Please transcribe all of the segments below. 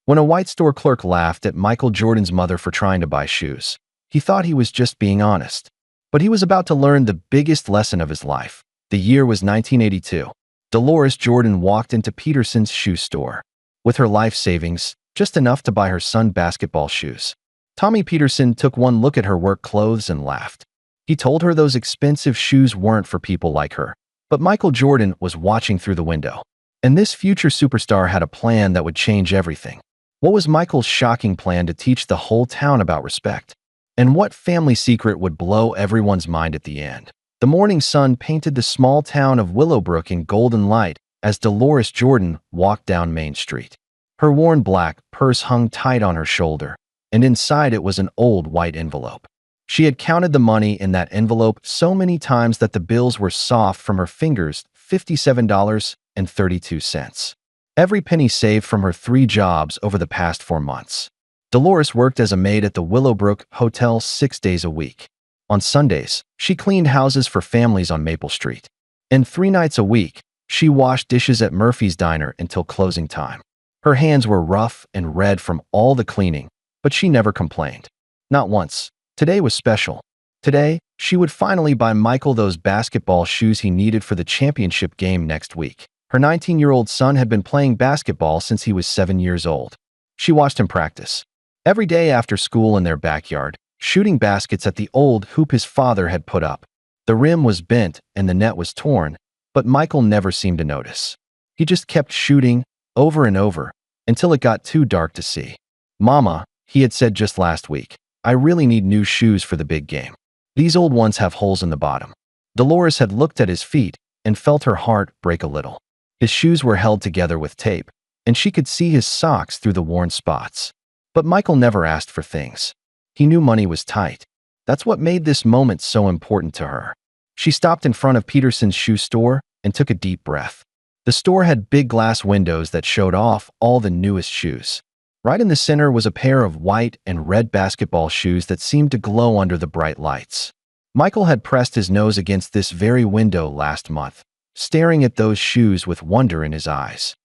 When a white store clerk laughed at Michael Jordan's mother for trying to buy shoes, he thought he was just being honest. But he was about to learn the biggest lesson of his life. The year was 1982. Dolores Jordan walked into Peterson's shoe store. With her life savings, just enough to buy her son basketball shoes. Tommy Peterson took one look at her work clothes and laughed. He told her those expensive shoes weren't for people like her. But Michael Jordan was watching through the window. And this future superstar had a plan that would change everything. What was Michael's shocking plan to teach the whole town about respect? And what family secret would blow everyone's mind at the end? The morning sun painted the small town of Willowbrook in golden light as Dolores Jordan walked down Main Street. Her worn black purse hung tight on her shoulder, and inside it was an old white envelope. She had counted the money in that envelope so many times that the bills were soft from her fingers. $57.32. Every penny saved from her 3 jobs over the past 4 months. Dolores worked as a maid at the Willowbrook Hotel 6 days a week. On Sundays, she cleaned houses for families on Maple Street. And 3 nights a week, she washed dishes at Murphy's Diner until closing time. Her hands were rough and red from all the cleaning, but she never complained. Not once. Today was special. Today, she would finally buy Michael those basketball shoes he needed for the championship game next week. Her 19-year-old son had been playing basketball since he was 7 years old. She watched him practice. Every day after school in their backyard, shooting baskets at the old hoop his father had put up. The rim was bent and the net was torn, but Michael never seemed to notice. He just kept shooting over and over until it got too dark to see. "Mama," he had said just last week, "I really need new shoes for the big game. These old ones have holes in the bottom." Dolores had looked at his feet and felt her heart break a little. His shoes were held together with tape, and she could see his socks through the worn spots. But Michael never asked for things. He knew money was tight. That's what made this moment so important to her. She stopped in front of Peterson's shoe store and took a deep breath. The store had big glass windows that showed off all the newest shoes. Right in the center was a pair of white and red basketball shoes that seemed to glow under the bright lights. Michael had pressed his nose against this very window last month, staring at those shoes with wonder in his eyes.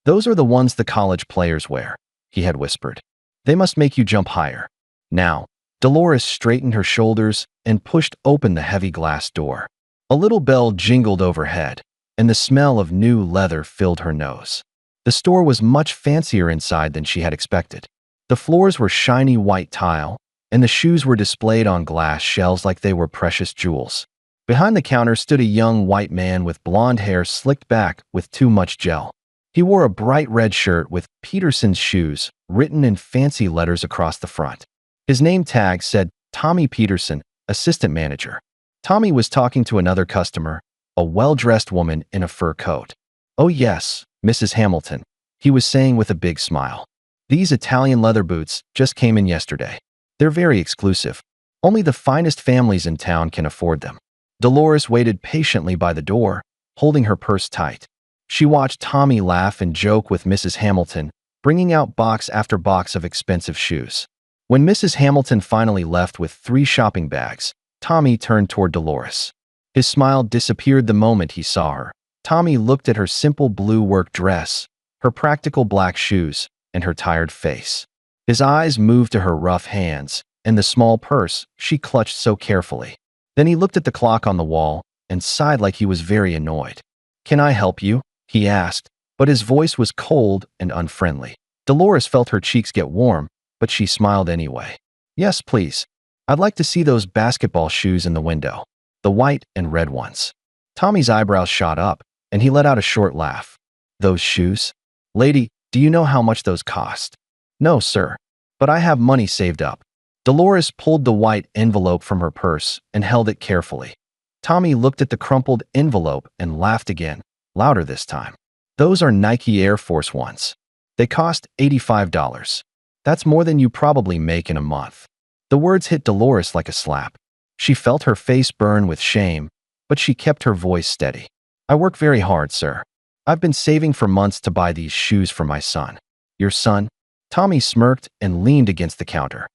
"Those are the ones the college players wear," he had whispered. "They must make you jump higher." Now, Dolores straightened her shoulders and pushed open the heavy glass door. A little bell jingled overhead, and the smell of new leather filled her nose. The store was much fancier inside than she had expected. The floors were shiny white tile, and the shoes were displayed on glass shelves like they were precious jewels. Behind the counter stood a young white man with blonde hair slicked back with too much gel. He wore a bright red shirt with Peterson's shoes written in fancy letters across the front. His name tag said Tommy Peterson, assistant manager. Tommy was talking to another customer, a well-dressed woman in a fur coat. "Oh yes, Mrs. Hamilton," he was saying with a big smile. "These Italian leather boots just came in yesterday. They're very exclusive. Only the finest families in town can afford them." Dolores waited patiently by the door, holding her purse tight. She watched Tommy laugh and joke with Mrs. Hamilton, bringing out box after box of expensive shoes. When Mrs. Hamilton finally left with 3 shopping bags, Tommy turned toward Dolores. His smile disappeared the moment he saw her. Tommy looked at her simple blue work dress, her practical black shoes, and her tired face. His eyes moved to her rough hands and the small purse she clutched so carefully. Then he looked at the clock on the wall and sighed like he was very annoyed. "Can I help you?" he asked, but his voice was cold and unfriendly. Dolores felt her cheeks get warm, but she smiled anyway. "Yes, please. I'd like to see those basketball shoes in the window. The white and red ones." Tommy's eyebrows shot up, and he let out a short laugh. "Those shoes? Lady, do you know how much those cost?" "No, sir. But I have money saved up." Dolores pulled the white envelope from her purse and held it carefully. Tommy looked at the crumpled envelope and laughed again, louder this time. "Those are Nike Air Force Ones. They cost $85. That's more than you probably make in a month." The words hit Dolores like a slap. She felt her face burn with shame, but she kept her voice steady. "I work very hard, sir. I've been saving for months to buy these shoes for my son." "Your son?" Tommy smirked and leaned against the counter.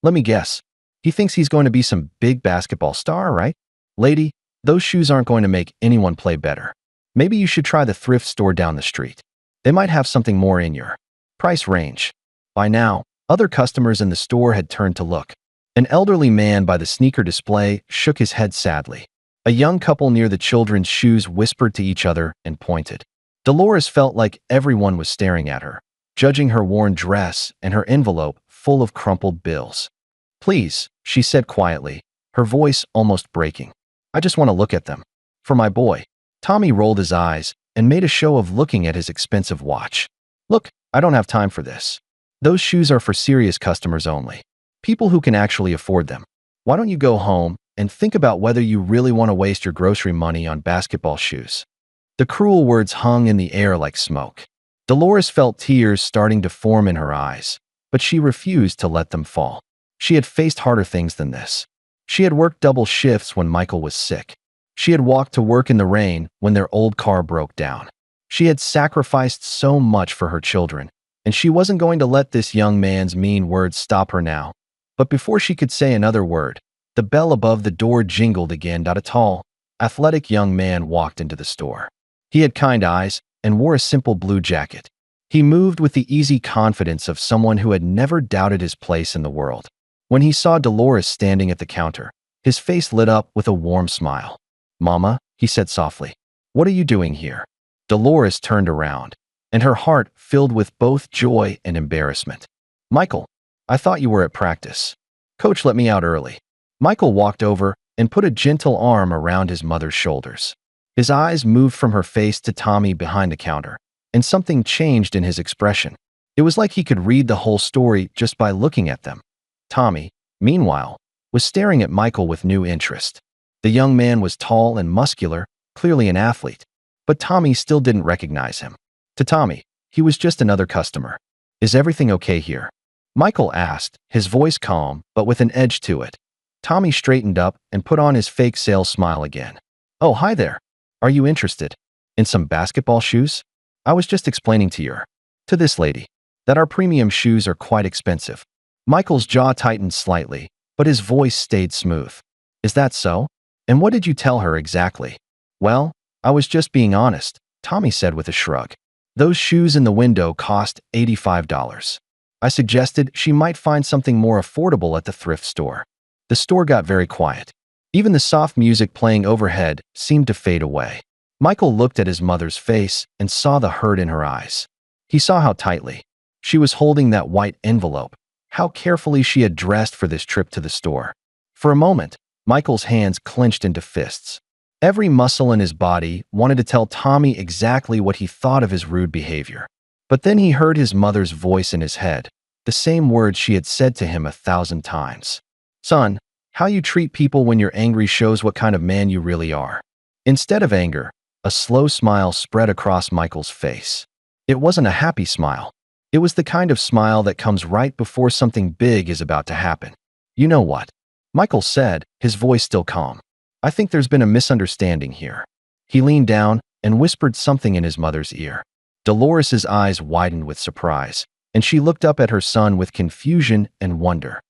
"Let me guess. He thinks he's going to be some big basketball star, right? Lady, those shoes aren't going to make anyone play better. Maybe you should try the thrift store down the street. They might have something more in your price range." By now, other customers in the store had turned to look. An elderly man by the sneaker display shook his head sadly. A young couple near the children's shoes whispered to each other and pointed. Dolores felt like everyone was staring at her, judging her worn dress and her envelope full of crumpled bills. "Please," she said quietly, her voice almost breaking. "I just want to look at them. For my boy." Tommy rolled his eyes and made a show of looking at his expensive watch. "Look, I don't have time for this. Those shoes are for serious customers only. People who can actually afford them. Why don't you go home and think about whether you really want to waste your grocery money on basketball shoes?" The cruel words hung in the air like smoke. Dolores felt tears starting to form in her eyes, but she refused to let them fall. She had faced harder things than this. She had worked double shifts when Michael was sick. She had walked to work in the rain when their old car broke down. She had sacrificed so much for her children, and she wasn't going to let this young man's mean words stop her now. But before she could say another word, the bell above the door jingled again. A tall, athletic young man walked into the store. He had kind eyes and wore a simple blue jacket. He moved with the easy confidence of someone who had never doubted his place in the world. When he saw Dolores standing at the counter, his face lit up with a warm smile. "Mama," he said softly, "what are you doing here?" Dolores turned around, and her heart filled with both joy and embarrassment. "Michael, I thought you were at practice. Coach let me out early." Michael walked over and put a gentle arm around his mother's shoulders. His eyes moved from her face to Tommy behind the counter, and something changed in his expression. It was like he could read the whole story just by looking at them. Tommy, meanwhile, was staring at Michael with new interest. The young man was tall and muscular, clearly an athlete, but Tommy still didn't recognize him. To Tommy, he was just another customer. "Is everything okay here?" Michael asked, his voice calm but with an edge to it. Tommy straightened up and put on his fake sales smile again. "Oh, hi there. Are you interested in some basketball shoes? I was just explaining to this lady, that our premium shoes are quite expensive." Michael's jaw tightened slightly, but his voice stayed smooth. "Is that so? And what did you tell her exactly?" "Well, I was just being honest," Tommy said with a shrug. "Those shoes in the window cost $85. I suggested she might find something more affordable at the thrift store." The store got very quiet. Even the soft music playing overhead seemed to fade away. Michael looked at his mother's face and saw the hurt in her eyes. He saw how tightly she was holding that white envelope, how carefully she had dressed for this trip to the store. For a moment, Michael's hands clenched into fists. Every muscle in his body wanted to tell Tommy exactly what he thought of his rude behavior. But then he heard his mother's voice in his head, the same words she had said to him 1,000 times. "Son, how you treat people when you're angry shows what kind of man you really are." Instead of anger, a slow smile spread across Michael's face. It wasn't a happy smile. It was the kind of smile that comes right before something big is about to happen. "You know what?" Michael said, his voice still calm. "I think there's been a misunderstanding here." He leaned down and whispered something in his mother's ear. Dolores's eyes widened with surprise, and she looked up at her son with confusion and wonder.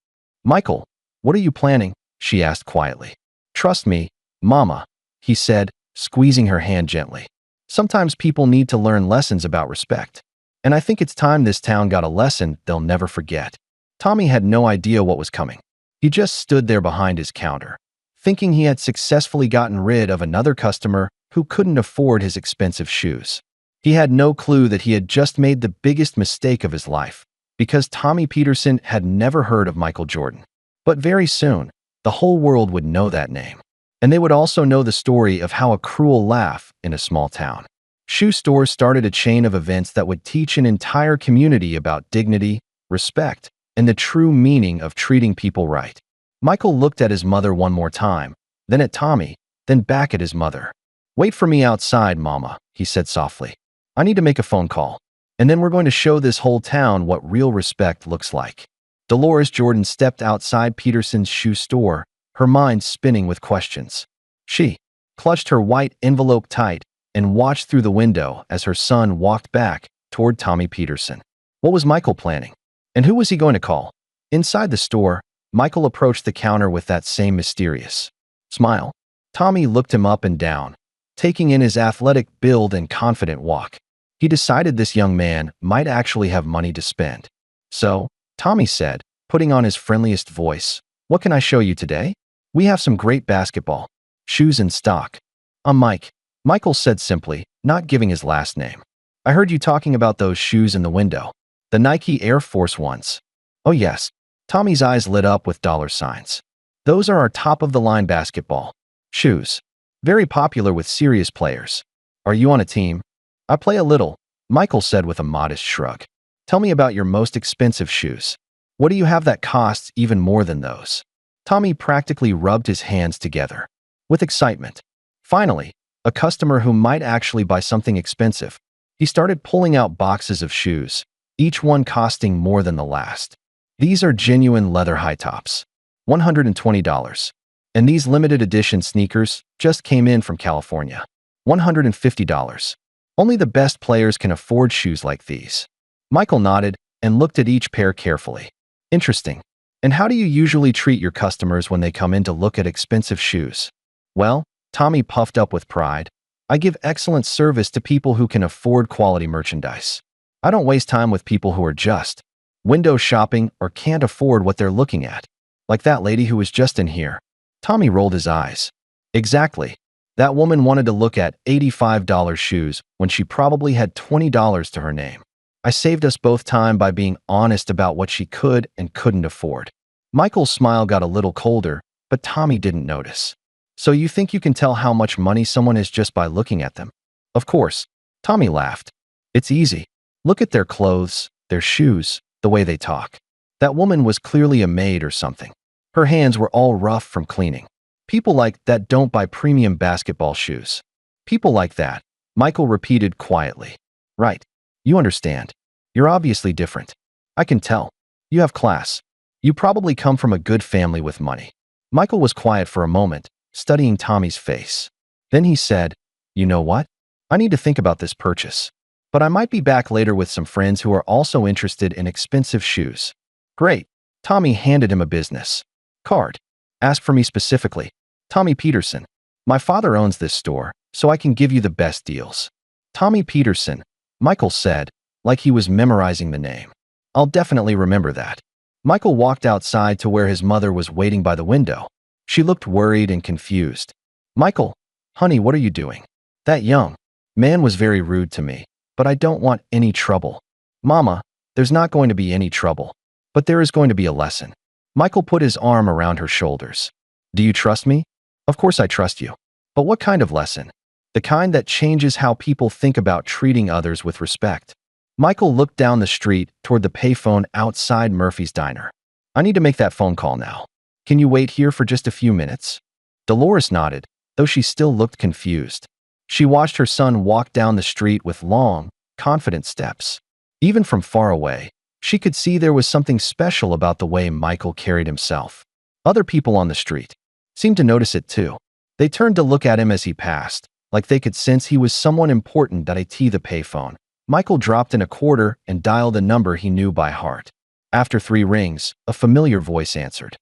"Michael, what are you planning?" she asked quietly. "Trust me, Mama," he said, squeezing her hand gently. "Sometimes people need to learn lessons about respect. And I think it's time this town got a lesson they'll never forget." Tommy had no idea what was coming. He just stood there behind his counter, thinking he had successfully gotten rid of another customer who couldn't afford his expensive shoes. He had no clue that he had just made the biggest mistake of his life, because Tommy Peterson had never heard of Michael Jordan. But very soon, the whole world would know that name. And they would also know the story of how a cruel laugh in a small town. Shoe stores started a chain of events that would teach an entire community about dignity, respect, and the true meaning of treating people right. Michael looked at his mother one more time, then at Tommy, then back at his mother. "Wait for me outside, Mama," he said softly. "I need to make a phone call, and then we're going to show this whole town what real respect looks like." Dolores Jordan stepped outside Peterson's shoe store, her mind spinning with questions. She clutched her white envelope tight and watched through the window as her son walked back toward Tommy Peterson. What was Michael planning? And who was he going to call? Inside the store, Michael approached the counter with that same mysterious smile. Tommy looked him up and down, taking in his athletic build and confident walk. He decided this young man might actually have money to spend. So, Tommy said, putting on his friendliest voice, "What can I show you today? We have some great basketball shoes in stock." "I'm Mike," Michael said simply, not giving his last name. "I heard you talking about those shoes in the window. The Nike Air Force Ones." "Oh yes." Tommy's eyes lit up with dollar signs. "Those are our top-of-the-line basketball shoes. Very popular with serious players." "Are you on a team?" "I play a little," Michael said with a modest shrug. "Tell me about your most expensive shoes. What do you have that costs even more than those?" Tommy practically rubbed his hands together with excitement. Finally, a customer who might actually buy something expensive. He started pulling out boxes of shoes, each one costing more than the last. "These are genuine leather high tops. $120. And these limited edition sneakers just came in from California. $150. Only the best players can afford shoes like these." Michael nodded and looked at each pair carefully. "Interesting. And how do you usually treat your customers when they come in to look at expensive shoes?" "Well," Tommy puffed up with pride, "I give excellent service to people who can afford quality merchandise. I don't waste time with people who are just window shopping or can't afford what they're looking at. Like that lady who was just in here." Tommy rolled his eyes. "Exactly. That woman wanted to look at $85 shoes when she probably had $20 to her name. I saved us both time by being honest about what she could and couldn't afford." Michael's smile got a little colder, but Tommy didn't notice. "So you think you can tell how much money someone is just by looking at them?" "Of course." Tommy laughed. "It's easy. Look at their clothes, their shoes, the way they talk. That woman was clearly a maid or something. Her hands were all rough from cleaning. People like that don't buy premium basketball shoes." "People like that," Michael repeated quietly. "Right. You understand. You're obviously different. I can tell. You have class. You probably come from a good family with money." Michael was quiet for a moment, studying Tommy's face. Then he said, "You know what? I need to think about this purchase. But I might be back later with some friends who are also interested in expensive shoes." "Great." Tommy handed him a business card. "Ask for me specifically. Tommy Peterson. My father owns this store, so I can give you the best deals." "Tommy Peterson," Michael said, like he was memorizing the name. "I'll definitely remember that." Michael walked outside to where his mother was waiting by the window. She looked worried and confused. "Michael, honey, what are you doing? That young man was very rude to me, but I don't want any trouble." "Mama, there's not going to be any trouble, but there is going to be a lesson." Michael put his arm around her shoulders. "Do you trust me?" "Of course I trust you. But what kind of lesson?" "The kind that changes how people think about treating others with respect." Michael looked down the street toward the payphone outside Murphy's Diner. "I need to make that phone call now. Can you wait here for just a few minutes?" Dolores nodded, though she still looked confused. She watched her son walk down the street with long, confident steps. Even from far away, she could see there was something special about the way Michael carried himself. Other people on the street seemed to notice it too. They turned to look at him as he passed, like they could sense he was someone important. The payphone. Michael dropped in a quarter and dialed a number he knew by heart. After 3 rings, a familiar voice answered.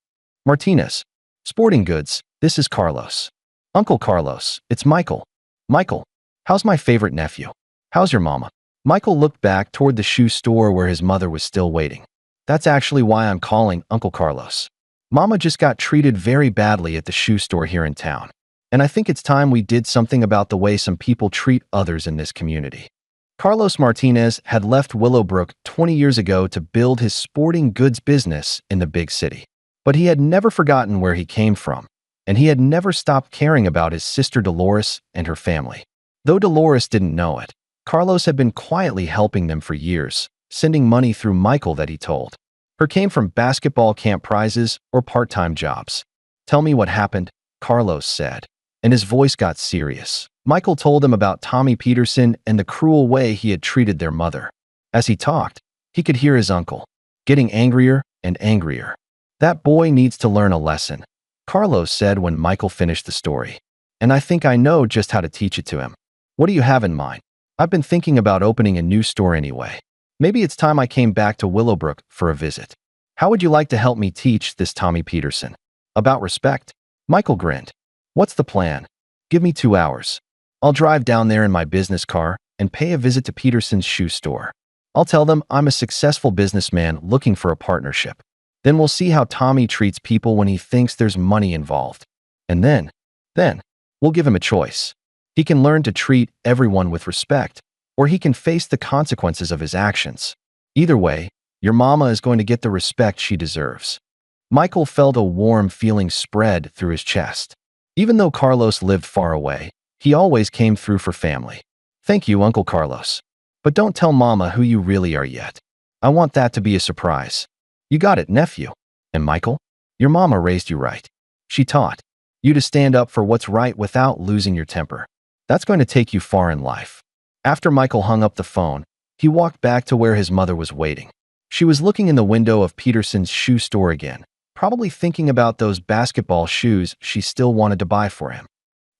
"Martinez. Sporting Goods, this is Carlos." "Uncle Carlos, it's Michael." "Michael, how's my favorite nephew? How's your mama?" Michael looked back toward the shoe store where his mother was still waiting. "That's actually why I'm calling, Uncle Carlos. Mama just got treated very badly at the shoe store here in town. And I think it's time we did something about the way some people treat others in this community." Carlos Martinez had left Willowbrook 20 years ago to build his sporting goods business in the big city. But he had never forgotten where he came from, and he had never stopped caring about his sister Dolores and her family. Though Dolores didn't know it, Carlos had been quietly helping them for years, sending money through Michael that he told her came from basketball camp prizes or part-time jobs. "Tell me what happened," Carlos said, and his voice got serious. Michael told him about Tommy Peterson and the cruel way he had treated their mother. As he talked, he could hear his uncle getting angrier and angrier. "That boy needs to learn a lesson," Carlos said when Michael finished the story. "And I think I know just how to teach it to him." "What do you have in mind?" "I've been thinking about opening a new store anyway. Maybe it's time I came back to Willowbrook for a visit. How would you like to help me teach this Tommy Peterson about respect?" Michael grinned. "What's the plan?" "Give me 2 hours. I'll drive down there in my business car and pay a visit to Peterson's shoe store. I'll tell them I'm a successful businessman looking for a partnership. Then we'll see how Tommy treats people when he thinks there's money involved. And then, we'll give him a choice. He can learn to treat everyone with respect, or he can face the consequences of his actions. Either way, your mama is going to get the respect she deserves. Michael felt a warm feeling spread through his chest. Even though Carlos lived far away, he always came through for family. Thank you, Uncle Carlos. But don't tell Mama who you really are yet. I want that to be a surprise. You got it, nephew. And Michael, your mama raised you right. She taught you to stand up for what's right without losing your temper. That's going to take you far in life. After Michael hung up the phone, he walked back to where his mother was waiting. She was looking in the window of Peterson's shoe store again, probably thinking about those basketball shoes she still wanted to buy for him.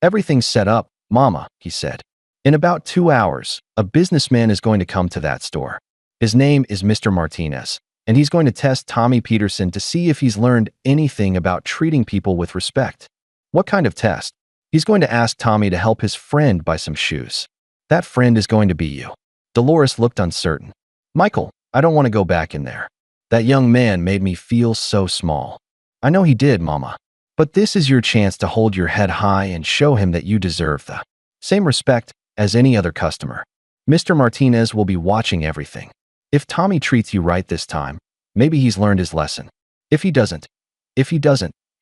Everything's set up, Mama, he said. In about 2 hours, a businessman is going to come to that store. His name is Mr. Martinez, and he's going to test Tommy Peterson to see if he's learned anything about treating people with respect. What kind of test? He's going to ask Tommy to help his friend buy some shoes. That friend is going to be you. Dolores looked uncertain. Michael, I don't want to go back in there. That young man made me feel so small. I know he did, Mama. But this is your chance to hold your head high and show him that you deserve the same respect as any other customer. Mr. Martinez will be watching everything. If Tommy treats you right this time, maybe he's learned his lesson. If he doesn't,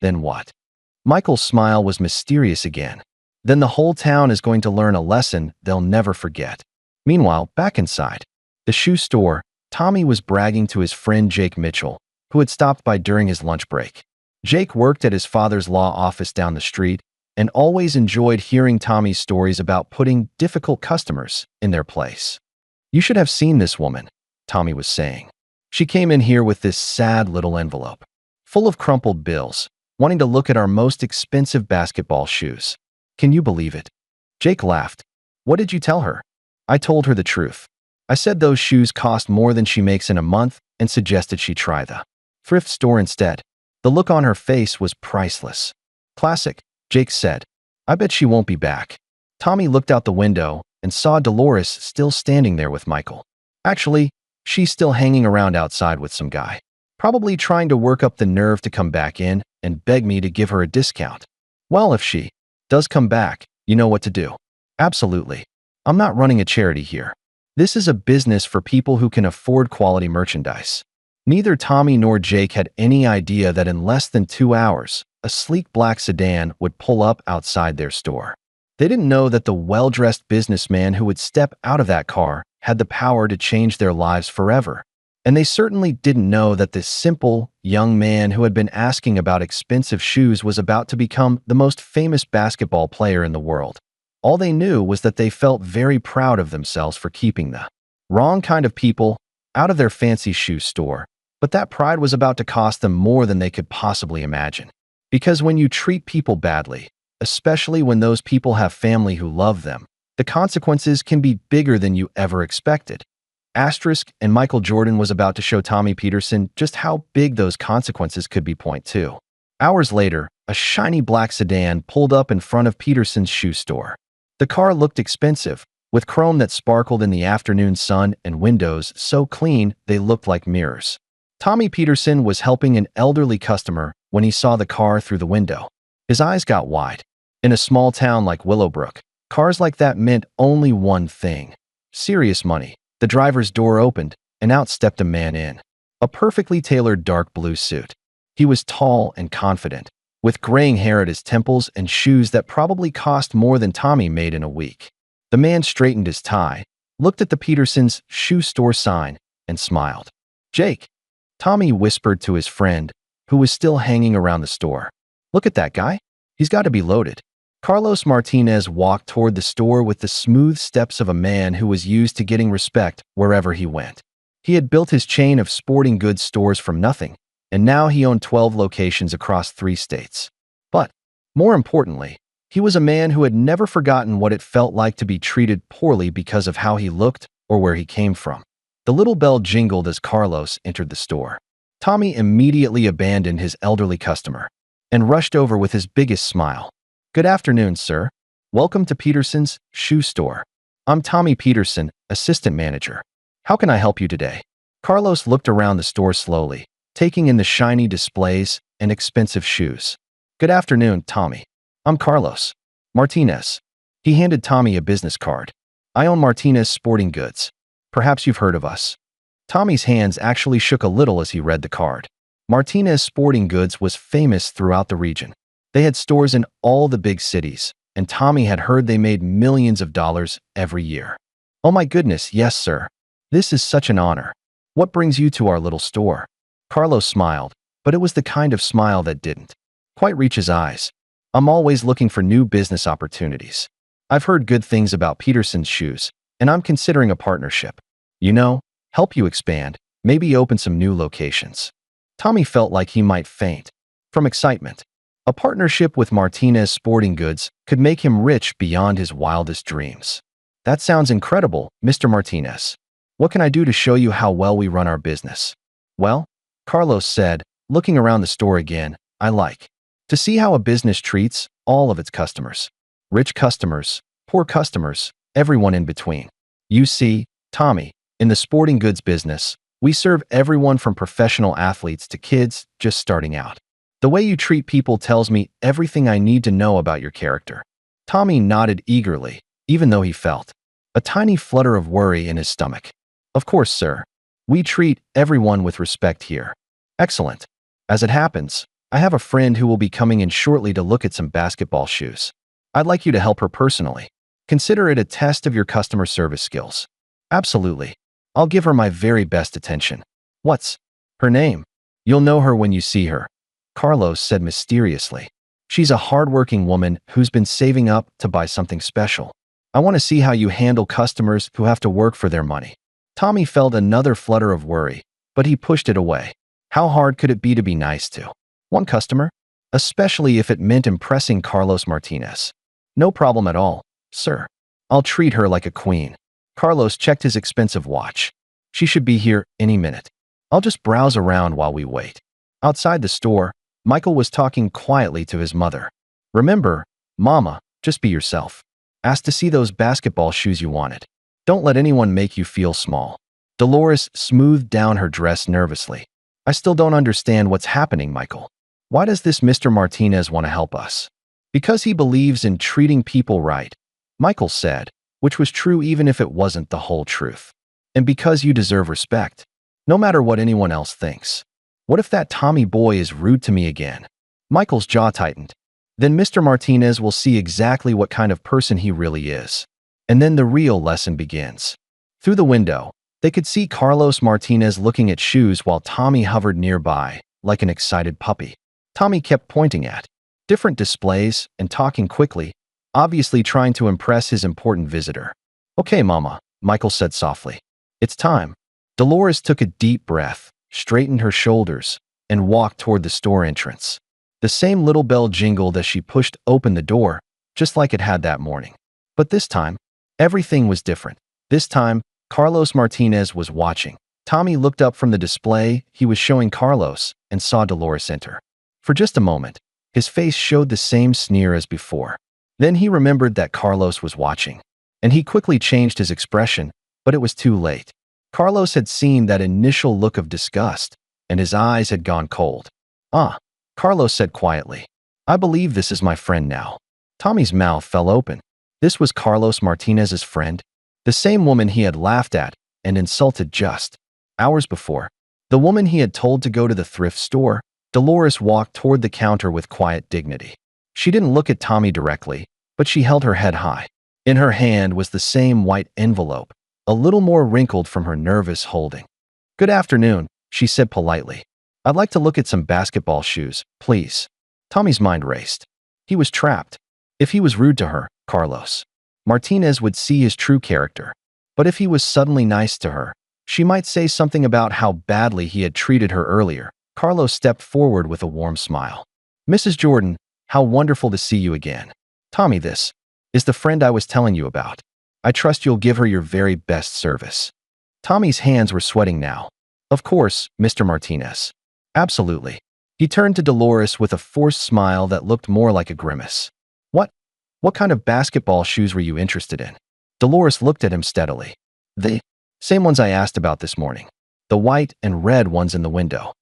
then what? Michael's smile was mysterious again. Then the whole town is going to learn a lesson they'll never forget. Meanwhile, back inside the shoe store, Tommy was bragging to his friend Jake Mitchell, who had stopped by during his lunch break. Jake worked at his father's law office down the street and always enjoyed hearing Tommy's stories about putting difficult customers in their place. You should have seen this woman, Tommy was saying. She came in here with this sad little envelope, full of crumpled bills, wanting to look at our most expensive basketball shoes. Can you believe it? Jake laughed. What did you tell her? I told her the truth. I said those shoes cost more than she makes in a month and suggested she try the thrift store instead. The look on her face was priceless. Classic, Jake said. I bet she won't be back. Tommy looked out the window and saw Dolores still standing there with Michael. Actually, she's still hanging around outside with some guy, probably trying to work up the nerve to come back in and beg me to give her a discount. Well, if she does come back, you know what to do. Absolutely. I'm not running a charity here. This is a business for people who can afford quality merchandise. Neither Tommy nor Jake had any idea that in less than 2 hours, a sleek black sedan would pull up outside their store. They didn't know that the well-dressed businessman who would step out of that car had the power to change their lives forever. And they certainly didn't know that this simple, young man who had been asking about expensive shoes was about to become the most famous basketball player in the world. All they knew was that they felt very proud of themselves for keeping the wrong kind of people out of their fancy shoe store, but that pride was about to cost them more than they could possibly imagine. Because when you treat people badly, especially when those people have family who love them, the consequences can be bigger than you ever expected. Asterisk and Michael Jordan was about to show Tommy Peterson just how big those consequences could be. Point 2. Hours later, a shiny black sedan pulled up in front of Peterson's shoe store. The car looked expensive, with chrome that sparkled in the afternoon sun and windows so clean they looked like mirrors. Tommy Peterson was helping an elderly customer when he saw the car through the window. His eyes got wide. In a small town like Willowbrook, cars like that meant only one thing: serious money. The driver's door opened, and out stepped a man in a perfectly tailored dark blue suit. He was tall and confident, with graying hair at his temples and shoes that probably cost more than Tommy made in a week. The man straightened his tie, looked at the Petersons' shoe store sign, and smiled. Jake, Tommy whispered to his friend, who was still hanging around the store. Look at that guy. He's got to be loaded. Carlos Martinez walked toward the store with the smooth steps of a man who was used to getting respect wherever he went. He had built his chain of sporting goods stores from nothing, and now he owned 12 locations across 3 states. But, more importantly, he was a man who had never forgotten what it felt like to be treated poorly because of how he looked or where he came from. The little bell jingled as Carlos entered the store. Tommy immediately abandoned his elderly customer and rushed over with his biggest smile. Good afternoon, sir. Welcome to Peterson's shoe store. I'm Tommy Peterson, assistant manager. How can I help you today? Carlos looked around the store slowly, taking in the shiny displays and expensive shoes. Good afternoon, Tommy. I'm Carlos Martinez. He handed Tommy a business card. I own Martinez Sporting Goods. Perhaps you've heard of us. Tommy's hands actually shook a little as he read the card. Martinez Sporting Goods was famous throughout the region. They had stores in all the big cities, and Tommy had heard they made millions of dollars every year. Oh my goodness, yes, sir. This is such an honor. What brings you to our little store? Carlos smiled, but it was the kind of smile that didn't quite reach his eyes. I'm always looking for new business opportunities. I've heard good things about Peterson's shoes, and I'm considering a partnership. You know, help you expand, maybe open some new locations. Tommy felt like he might faint from excitement. A partnership with Martinez Sporting Goods could make him rich beyond his wildest dreams. That sounds incredible, Mr. Martinez. What can I do to show you how well we run our business? Well, Carlos said, looking around the store again, I like to see how a business treats all of its customers. Rich customers, poor customers, everyone in between. You see, Tommy, in the sporting goods business, we serve everyone from professional athletes to kids just starting out. The way you treat people tells me everything I need to know about your character. Tommy nodded eagerly, even though he felt a tiny flutter of worry in his stomach. Of course, sir. We treat everyone with respect here. Excellent. As it happens, I have a friend who will be coming in shortly to look at some basketball shoes. I'd like you to help her personally. Consider it a test of your customer service skills. Absolutely. I'll give her my very best attention. What's her name? You'll know her when you see her, Carlos said mysteriously. She's a hardworking woman who's been saving up to buy something special. I want to see how you handle customers who have to work for their money. Tommy felt another flutter of worry, but he pushed it away. How hard could it be to be nice to one customer? Especially if it meant impressing Carlos Martinez. No problem at all, sir. I'll treat her like a queen. Carlos checked his expensive watch. She should be here any minute. I'll just browse around while we wait. Outside the store, Michael was talking quietly to his mother. Remember, Mama, just be yourself. Ask to see those basketball shoes you wanted. Don't let anyone make you feel small. Dolores smoothed down her dress nervously. I still don't understand what's happening, Michael. Why does this Mr. Martinez want to help us? Because he believes in treating people right, Michael said, which was true even if it wasn't the whole truth. And because you deserve respect, no matter what anyone else thinks. What if that Tommy boy is rude to me again? Michael's jaw tightened. Then Mr. Martinez will see exactly what kind of person he really is. And then the real lesson begins. Through the window, they could see Carlos Martinez looking at shoes while Tommy hovered nearby, like an excited puppy. Tommy kept pointing at different displays and talking quickly, obviously trying to impress his important visitor. Okay, Mama, Michael said softly. It's time. Dolores took a deep breath, straightened her shoulders, and walked toward the store entrance. The same little bell jingled as she pushed open the door, just like it had that morning. But this time, everything was different. This time, Carlos Martinez was watching. Tommy looked up from the display he was showing Carlos and saw Dolores enter. For just a moment, his face showed the same sneer as before. Then he remembered that Carlos was watching, and he quickly changed his expression, but it was too late. Carlos had seen that initial look of disgust, and his eyes had gone cold. Ah, Carlos said quietly. I believe this is my friend now. Tommy's mouth fell open. This was Carlos Martinez's friend? The same woman he had laughed at and insulted just hours before. The woman he had told to go to the thrift store. Dolores walked toward the counter with quiet dignity. She didn't look at Tommy directly, but she held her head high. In her hand was the same white envelope, a little more wrinkled from her nervous holding. Good afternoon, she said politely. I'd like to look at some basketball shoes, please. Tommy's mind raced. He was trapped. If he was rude to her, Carlos Martinez would see his true character. But if he was suddenly nice to her, she might say something about how badly he had treated her earlier. Carlos stepped forward with a warm smile. Mrs. Jordan, how wonderful to see you again. Tommy, this is the friend I was telling you about. I trust you'll give her your very best service. Tommy's hands were sweating now. Of course, Mr. Martinez. Absolutely. He turned to Dolores with a forced smile that looked more like a grimace. What kind of basketball shoes were you interested in? Dolores looked at him steadily. Same ones I asked about this morning. The white and red ones in the window.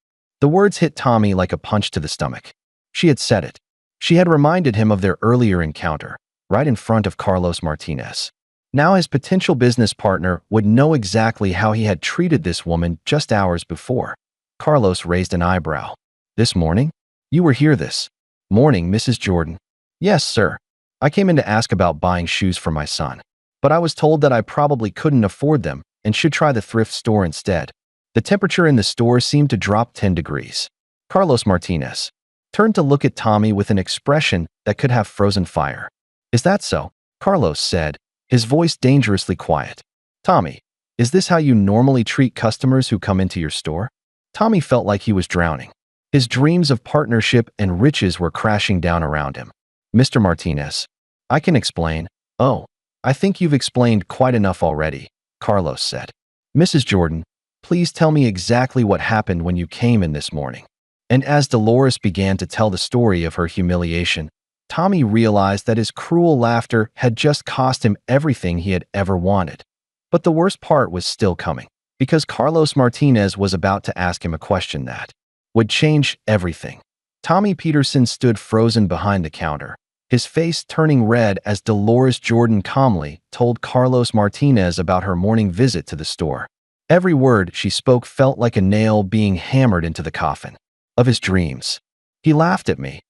The words hit Tommy like a punch to the stomach. She had said it. She had reminded him of their earlier encounter, right in front of Carlos Martinez. Now his potential business partner would know exactly how he had treated this woman just hours before. Carlos raised an eyebrow. This morning? You were here this morning, Mrs. Jordan? Yes, sir. I came in to ask about buying shoes for my son. But I was told that I probably couldn't afford them and should try the thrift store instead. The temperature in the store seemed to drop 10 degrees. Carlos Martinez turned to look at Tommy with an expression that could have frozen fire. Is that so? Carlos said, his voice dangerously quiet. Tommy, is this how you normally treat customers who come into your store? Tommy felt like he was drowning. His dreams of partnership and riches were crashing down around him. Mr. Martinez, I can explain. Oh, I think you've explained quite enough already, Carlos said. Mrs. Jordan, please tell me exactly what happened when you came in this morning. And as Dolores began to tell the story of her humiliation, Tommy realized that his cruel laughter had just cost him everything he had ever wanted. But the worst part was still coming, because Carlos Martinez was about to ask him a question that would change everything. Tommy Peterson stood frozen behind the counter, his face turning red as Dolores Jordan calmly told Carlos Martinez about her morning visit to the store. Every word she spoke felt like a nail being hammered into the coffin of his dreams. He laughed at me,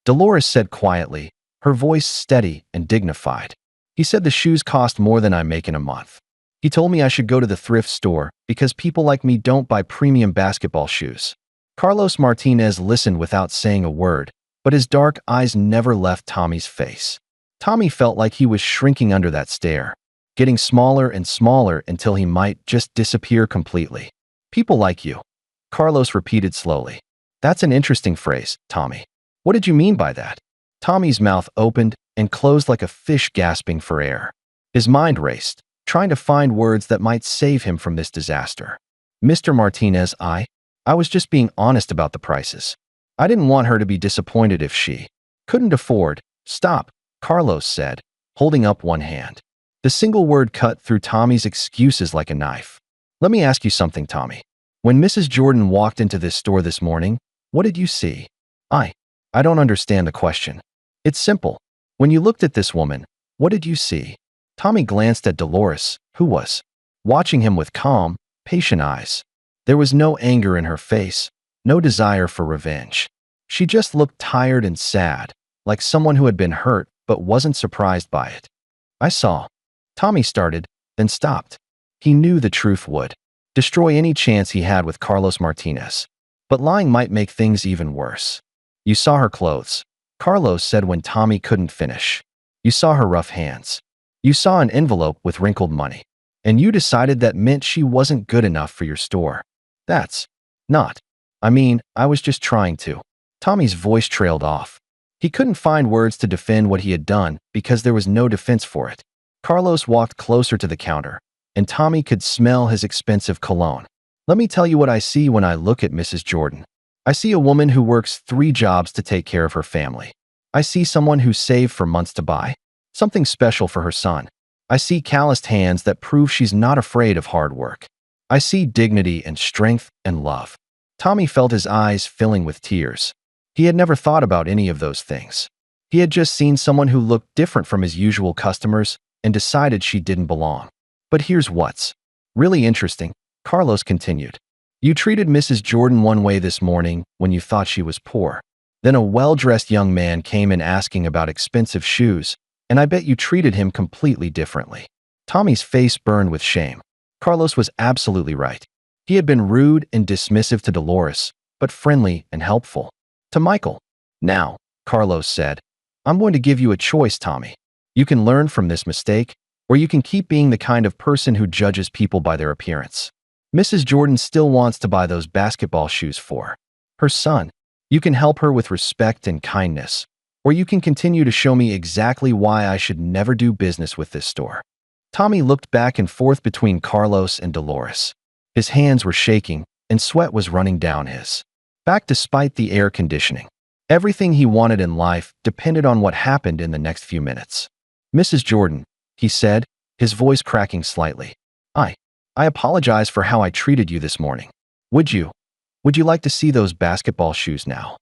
Dolores said quietly, her voice steady and dignified. He said the shoes cost more than I make in a month. He told me I should go to the thrift store because people like me don't buy premium basketball shoes. Carlos Martinez listened without saying a word, but his dark eyes never left Tommy's face. Tommy felt like he was shrinking under that stare, getting smaller and smaller until he might just disappear completely. People like you, Carlos repeated slowly. That's an interesting phrase, Tommy. What did you mean by that? Tommy's mouth opened and closed like a fish gasping for air. His mind raced, trying to find words that might save him from this disaster. Mr. Martinez, I was just being honest about the prices. I didn't want her to be disappointed if she couldn't afford. Stop, Carlos said, holding up one hand. The single word cut through Tommy's excuses like a knife. Let me ask you something, Tommy. When Mrs. Jordan walked into this store this morning, what did you see? I don't understand the question. It's simple. When you looked at this woman, what did you see? Tommy glanced at Dolores, who was watching him with calm, patient eyes. There was no anger in her face, no desire for revenge. She just looked tired and sad, like someone who had been hurt but wasn't surprised by it. I saw. Tommy started, then stopped. He knew the truth would destroy any chance he had with Carlos Martinez. But lying might make things even worse. You saw her clothes, Carlos said when Tommy couldn't finish. You saw her rough hands. You saw an envelope with wrinkled money. And you decided that meant she wasn't good enough for your store. That's not. I was just trying to. Tommy's voice trailed off. He couldn't find words to defend what he had done because there was no defense for it. Carlos walked closer to the counter, and Tommy could smell his expensive cologne. Let me tell you what I see when I look at Mrs. Jordan. I see a woman who works 3 jobs to take care of her family. I see someone who saved for months to buy something special for her son. I see calloused hands that prove she's not afraid of hard work. I see dignity and strength and love. Tommy felt his eyes filling with tears. He had never thought about any of those things. He had just seen someone who looked different from his usual customers and decided she didn't belong. But here's what's really interesting, Carlos continued. You treated Mrs. Jordan one way this morning when you thought she was poor. Then a well-dressed young man came in asking about expensive shoes, and I bet you treated him completely differently. Tommy's face burned with shame. Carlos was absolutely right. He had been rude and dismissive to Dolores, but friendly and helpful to Michael. Now, Carlos said, I'm going to give you a choice, Tommy. You can learn from this mistake, or you can keep being the kind of person who judges people by their appearance. Mrs. Jordan still wants to buy those basketball shoes for her son. You can help her with respect and kindness, or you can continue to show me exactly why I should never do business with this store. Tommy looked back and forth between Carlos and Dolores. His hands were shaking, and sweat was running down his back despite the air conditioning. Everything he wanted in life depended on what happened in the next few minutes. Mrs. Jordan, he said, his voice cracking slightly. I apologize for how I treated you this morning. Would you? Would you like to see those basketball shoes now?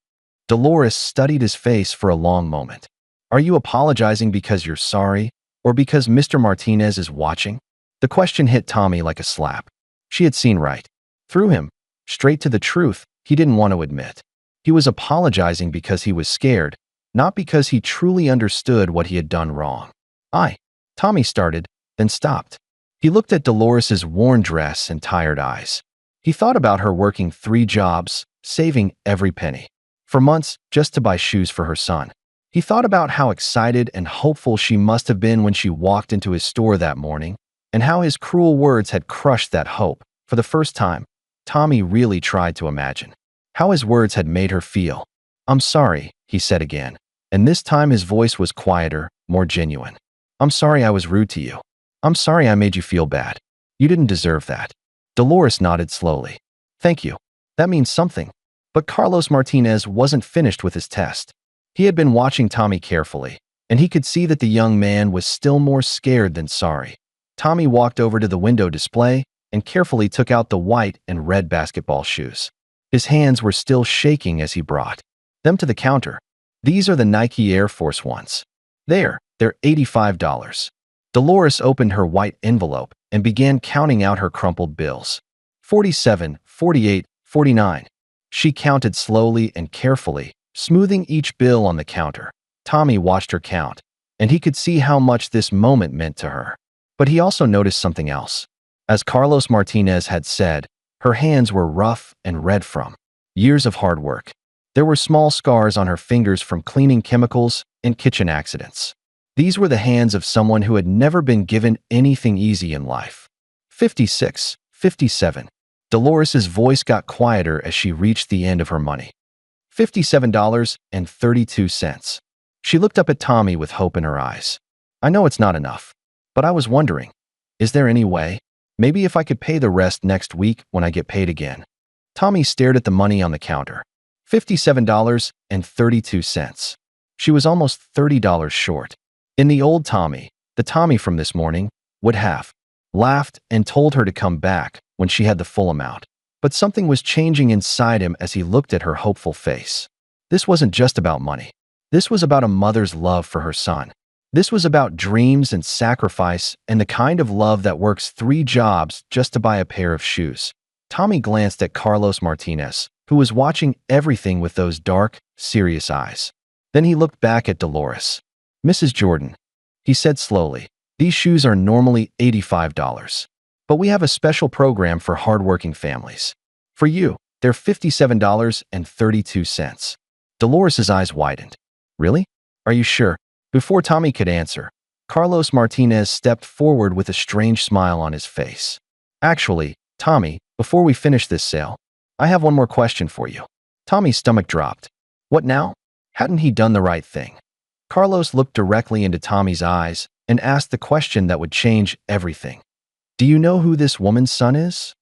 Dolores studied his face for a long moment. Are you apologizing because you're sorry, or because Mr. Martinez is watching? The question hit Tommy like a slap. She had seen right through him, straight to the truth he didn't want to admit. He was apologizing because he was scared, not because he truly understood what he had done wrong. Tommy started, then stopped. He looked at Dolores's worn dress and tired eyes. He thought about her working 3 jobs, saving every penny, for months just to buy shoes for her son. He thought about how excited and hopeful she must have been when she walked into his store that morning, and how his cruel words had crushed that hope. For the first time, Tommy really tried to imagine how his words had made her feel. "I'm sorry," he said again, and this time his voice was quieter, more genuine. "I'm sorry I was rude to you. I'm sorry I made you feel bad. You didn't deserve that." Dolores nodded slowly. "Thank you. That means something." But Carlos Martinez wasn't finished with his test. He had been watching Tommy carefully, and he could see that the young man was still more scared than sorry. Tommy walked over to the window display and carefully took out the white and red basketball shoes. His hands were still shaking as he brought them to the counter. "These are the Nike Air Force Ones. They're $85. Dolores opened her white envelope and began counting out her crumpled bills. 47, 48, 49. She counted slowly and carefully, smoothing each bill on the counter. Tommy watched her count, and he could see how much this moment meant to her. But he also noticed something else. As Carlos Martinez had said, her hands were rough and red from years of hard work. There were small scars on her fingers from cleaning chemicals and kitchen accidents. These were the hands of someone who had never been given anything easy in life. 56, 57. Dolores's voice got quieter as she reached the end of her money. $57.32. She looked up at Tommy with hope in her eyes. "I know it's not enough, but I was wondering, is there any way? Maybe if I could pay the rest next week when I get paid again." Tommy stared at the money on the counter. $57.32. She was almost $30 short. In the old Tommy, the Tommy from this morning, would have laughed and told her to come back when she had the full amount. But something was changing inside him as he looked at her hopeful face. This wasn't just about money. This was about a mother's love for her son. This was about dreams and sacrifice and the kind of love that works 3 jobs just to buy a pair of shoes. Tommy glanced at Carlos Martinez, who was watching everything with those dark, serious eyes. Then he looked back at Dolores. "Mrs. Jordan," he said slowly, "these shoes are normally $85. But we have a special program for hardworking families. For you, they're $57.32. Dolores's eyes widened. "Really? Are you sure?" Before Tommy could answer, Carlos Martinez stepped forward with a strange smile on his face. "Actually, Tommy, before we finish this sale, I have one more question for you." Tommy's stomach dropped. What now? Hadn't he done the right thing? Carlos looked directly into Tommy's eyes and asked the question that would change everything. "Do you know who this woman's son is?"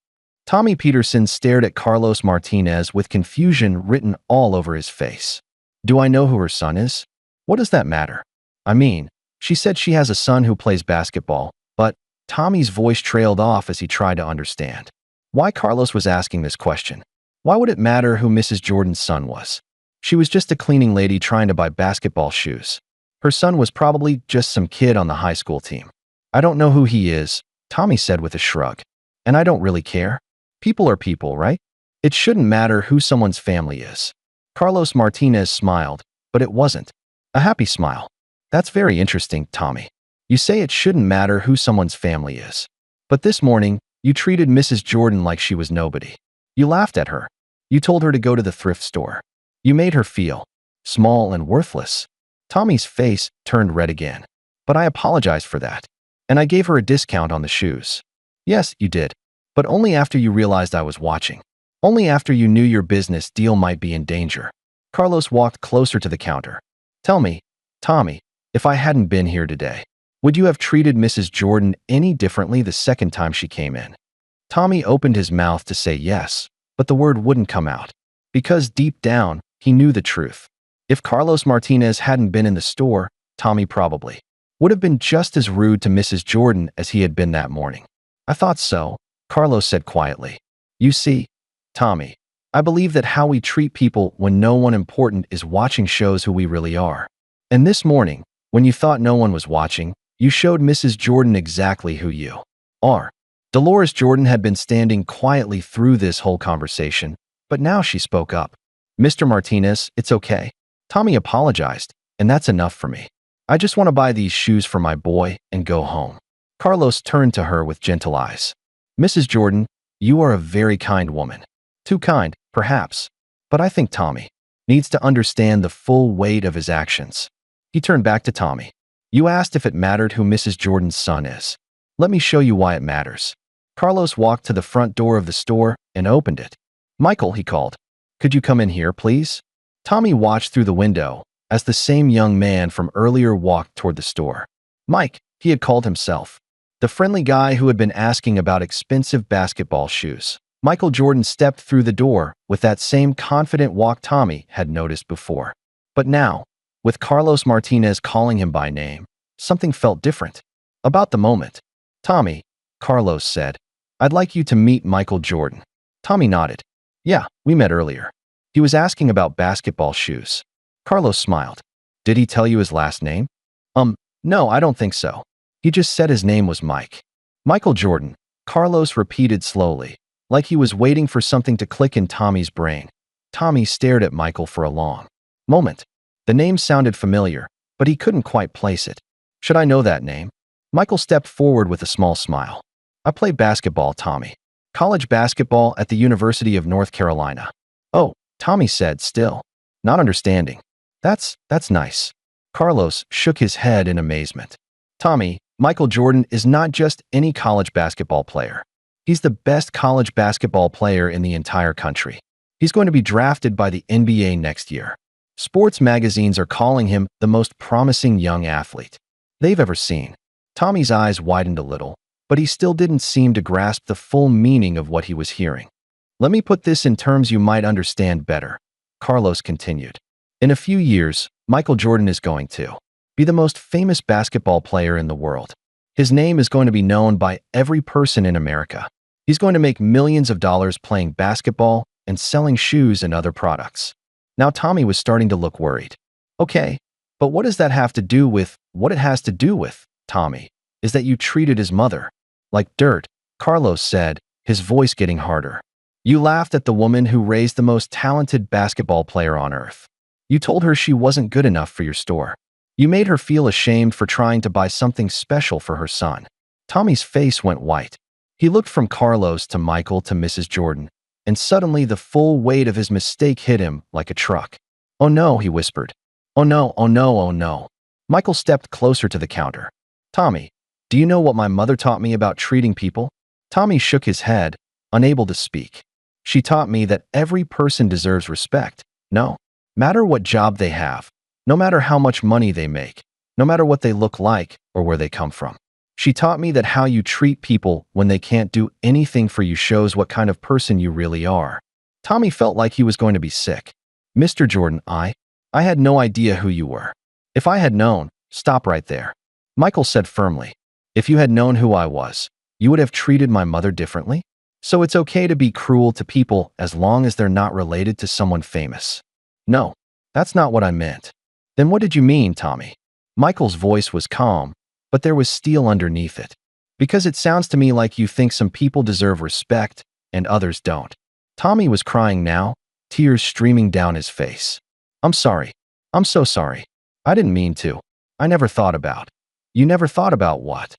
Tommy Peterson stared at Carlos Martinez with confusion written all over his face. "Do I know who her son is? What does that matter? I mean, she said she has a son who plays basketball, but..." Tommy's voice trailed off as he tried to understand why Carlos was asking this question. Why would it matter who Mrs. Jordan's son was? She was just a cleaning lady trying to buy basketball shoes. Her son was probably just some kid on the high school team. "I don't know who he is," Tommy said with a shrug. "And I don't really care. People are people, right? It shouldn't matter who someone's family is." Carlos Martinez smiled, but it wasn't a happy smile. "That's very interesting, Tommy. You say it shouldn't matter who someone's family is. But this morning, you treated Mrs. Jordan like she was nobody. You laughed at her. You told her to go to the thrift store. You made her feel small and worthless." Tommy's face turned red again. "But I apologized for that. And I gave her a discount on the shoes." "Yes, you did. But only after you realized I was watching. Only after you knew your business deal might be in danger." Carlos walked closer to the counter. "Tell me, Tommy, if I hadn't been here today, would you have treated Mrs. Jordan any differently the second time she came in?" Tommy opened his mouth to say yes, but the word wouldn't come out. Because deep down, he knew the truth. If Carlos Martinez hadn't been in the store, Tommy probably would have been just as rude to Mrs. Jordan as he had been that morning. "I thought so. Carlos said quietly. You see, Tommy, I believe that how we treat people when no one important is watching shows who we really are. And this morning, when you thought no one was watching, you showed Mrs. Jordan exactly who you are. Dolores Jordan had been standing quietly through this whole conversation, but now she spoke up. Mr. Martinez, it's okay. Tommy apologized, and that's enough for me. I just want to buy these shoes for my boy and go home. Carlos turned to her with gentle eyes. Mrs. Jordan, you are a very kind woman. Too kind, perhaps. But I think Tommy needs to understand the full weight of his actions. He turned back to Tommy. You asked if it mattered who Mrs. Jordan's son is. Let me show you why it matters. Carlos walked to the front door of the store and opened it. Michael, he called. Could you come in here, please? Tommy watched through the window as the same young man from earlier walked toward the store. Mike, he had called himself. The friendly guy who had been asking about expensive basketball shoes. Michael Jordan stepped through the door with that same confident walk Tommy had noticed before. But now, with Carlos Martinez calling him by name, something felt different. About the moment. Tommy, Carlos said, I'd like you to meet Michael Jordan. Tommy nodded. Yeah, we met earlier. He was asking about basketball shoes. Carlos smiled. Did he tell you his last name? No, I don't think so. He just said his name was Mike. Michael Jordan, Carlos repeated slowly, like he was waiting for something to click in Tommy's brain. Tommy stared at Michael for a long moment. The name sounded familiar, but he couldn't quite place it. Should I know that name? Michael stepped forward with a small smile. I play basketball, Tommy. College basketball at the University of North Carolina. Oh, Tommy said, still not understanding. That's nice. Carlos shook his head in amazement. Tommy, Michael Jordan is not just any college basketball player. He's the best college basketball player in the entire country. He's going to be drafted by the NBA next year. Sports magazines are calling him the most promising young athlete they've ever seen. Tommy's eyes widened a little, but he still didn't seem to grasp the full meaning of what he was hearing. Let me put this in terms you might understand better, Carlos continued. In a few years, Michael Jordan is going to be the most famous basketball player in the world. His name is going to be known by every person in America. He's going to make millions of dollars playing basketball and selling shoes and other products. Now Tommy was starting to look worried. Okay, but what does that have to do with what it has to do with, Tommy, is that you treated his mother like dirt, Carlos said, his voice getting harder. You laughed at the woman who raised the most talented basketball player on earth. You told her she wasn't good enough for your store. You made her feel ashamed for trying to buy something special for her son. Tommy's face went white. He looked from Carlos to Michael to Mrs. Jordan, and suddenly the full weight of his mistake hit him like a truck. Oh no, he whispered. Oh no, oh no, oh no. Michael stepped closer to the counter. Tommy, do you know what my mother taught me about treating people? Tommy shook his head, unable to speak. She taught me that every person deserves respect. No matter what job they have, no matter how much money they make, no matter what they look like or where they come from. She taught me that how you treat people when they can't do anything for you shows what kind of person you really are. Tommy felt like he was going to be sick. Mr. Jordan, I had no idea who you were. If I had known, stop right there. Michael said firmly. If you had known who I was, you would have treated my mother differently? So it's okay to be cruel to people as long as they're not related to someone famous. No, that's not what I meant. Then what did you mean, Tommy? Michael's voice was calm, but there was steel underneath it. Because it sounds to me like you think some people deserve respect and others don't. Tommy was crying now, tears streaming down his face. I'm sorry. I'm so sorry. I didn't mean to. I never thought about. You never thought about what?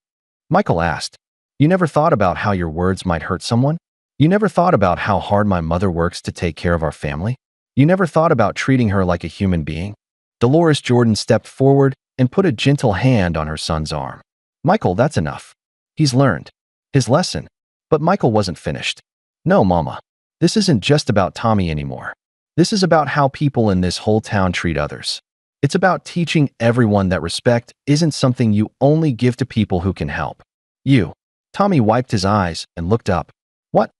Michael asked. You never thought about how your words might hurt someone? You never thought about how hard my mother works to take care of our family? You never thought about treating her like a human being? Dolores Jordan stepped forward and put a gentle hand on her son's arm. Michael, that's enough. He's learned his lesson. But Michael wasn't finished. No, Mama. This isn't just about Tommy anymore. This is about how people in this whole town treat others. It's about teaching everyone that respect isn't something you only give to people who can help you. Tommy wiped his eyes and looked up. What?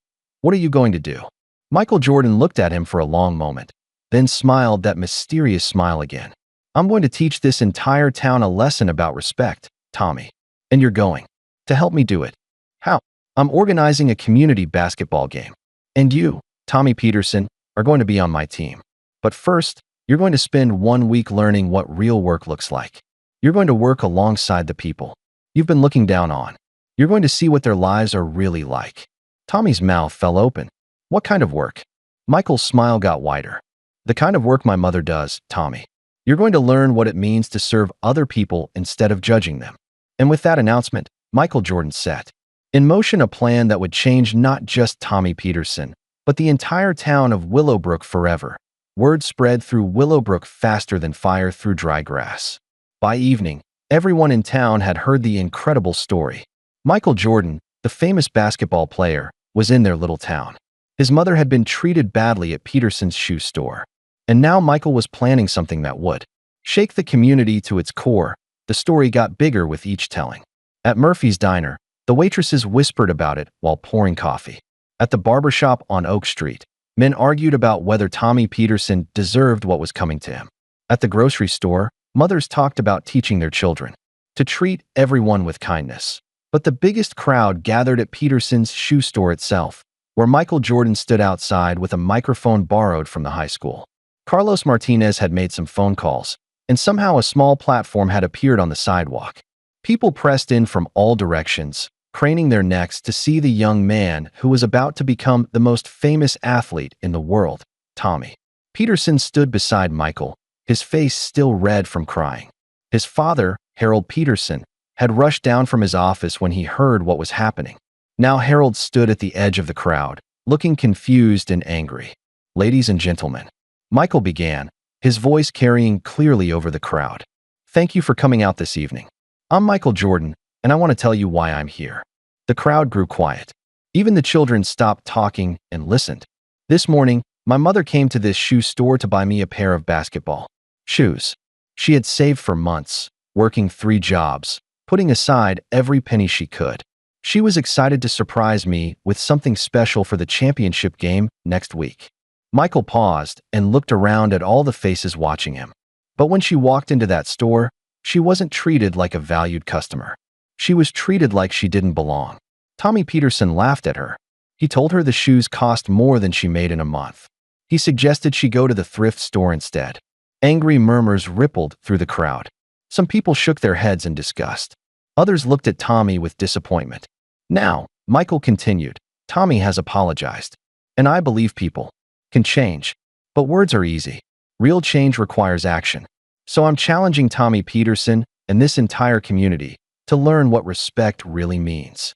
What are you going to do? Michael Jordan looked at him for a long moment, then smiled that mysterious smile again. I'm going to teach this entire town a lesson about respect, Tommy. And you're going to help me do it. How? I'm organizing a community basketball game. And you, Tommy Peterson, are going to be on my team. But first, you're going to spend 1 week learning what real work looks like. You're going to work alongside the people you've been looking down on. You're going to see what their lives are really like. Tommy's mouth fell open. What kind of work? Michael's smile got wider. The kind of work my mother does, Tommy. You're going to learn what it means to serve other people instead of judging them. And with that announcement, Michael Jordan set in motion a plan that would change not just Tommy Peterson, but the entire town of Willowbrook forever. Word spread through Willowbrook faster than fire through dry grass. By evening, everyone in town had heard the incredible story. Michael Jordan, the famous basketball player, was in their little town. His mother had been treated badly at Peterson's shoe store. And now Michael was planning something that would shake the community to its core. The story got bigger with each telling. At Murphy's Diner, the waitresses whispered about it while pouring coffee. At the barbershop on Oak Street, men argued about whether Tommy Peterson deserved what was coming to him. At the grocery store, mothers talked about teaching their children to treat everyone with kindness. But the biggest crowd gathered at Peterson's shoe store itself, where Michael Jordan stood outside with a microphone borrowed from the high school. Carlos Martinez had made some phone calls, and somehow a small platform had appeared on the sidewalk. People pressed in from all directions, craning their necks to see the young man who was about to become the most famous athlete in the world, Tommy. Peterson stood beside Michael, his face still red from crying. His father, Harold Peterson, had rushed down from his office when he heard what was happening. Now Harold stood at the edge of the crowd, looking confused and angry. "Ladies and gentlemen," Michael began, his voice carrying clearly over the crowd. "Thank you for coming out this evening. I'm Michael Jordan, and I want to tell you why I'm here." The crowd grew quiet. Even the children stopped talking and listened. "This morning, my mother came to this shoe store to buy me a pair of basketball shoes. She had saved for months, working 3 jobs, putting aside every penny she could. She was excited to surprise me with something special for the championship game next week." Michael paused and looked around at all the faces watching him. But when she walked into that store, she wasn't treated like a valued customer. She was treated like she didn't belong. Tommy Peterson laughed at her. He told her the shoes cost more than she made in a month. He suggested she go to the thrift store instead. Angry murmurs rippled through the crowd. Some people shook their heads in disgust. Others looked at Tommy with disappointment. "Now," Michael continued, "Tommy has apologized. And I believe people can change. But words are easy. Real change requires action. So I'm challenging Tommy Peterson and this entire community to learn what respect really means."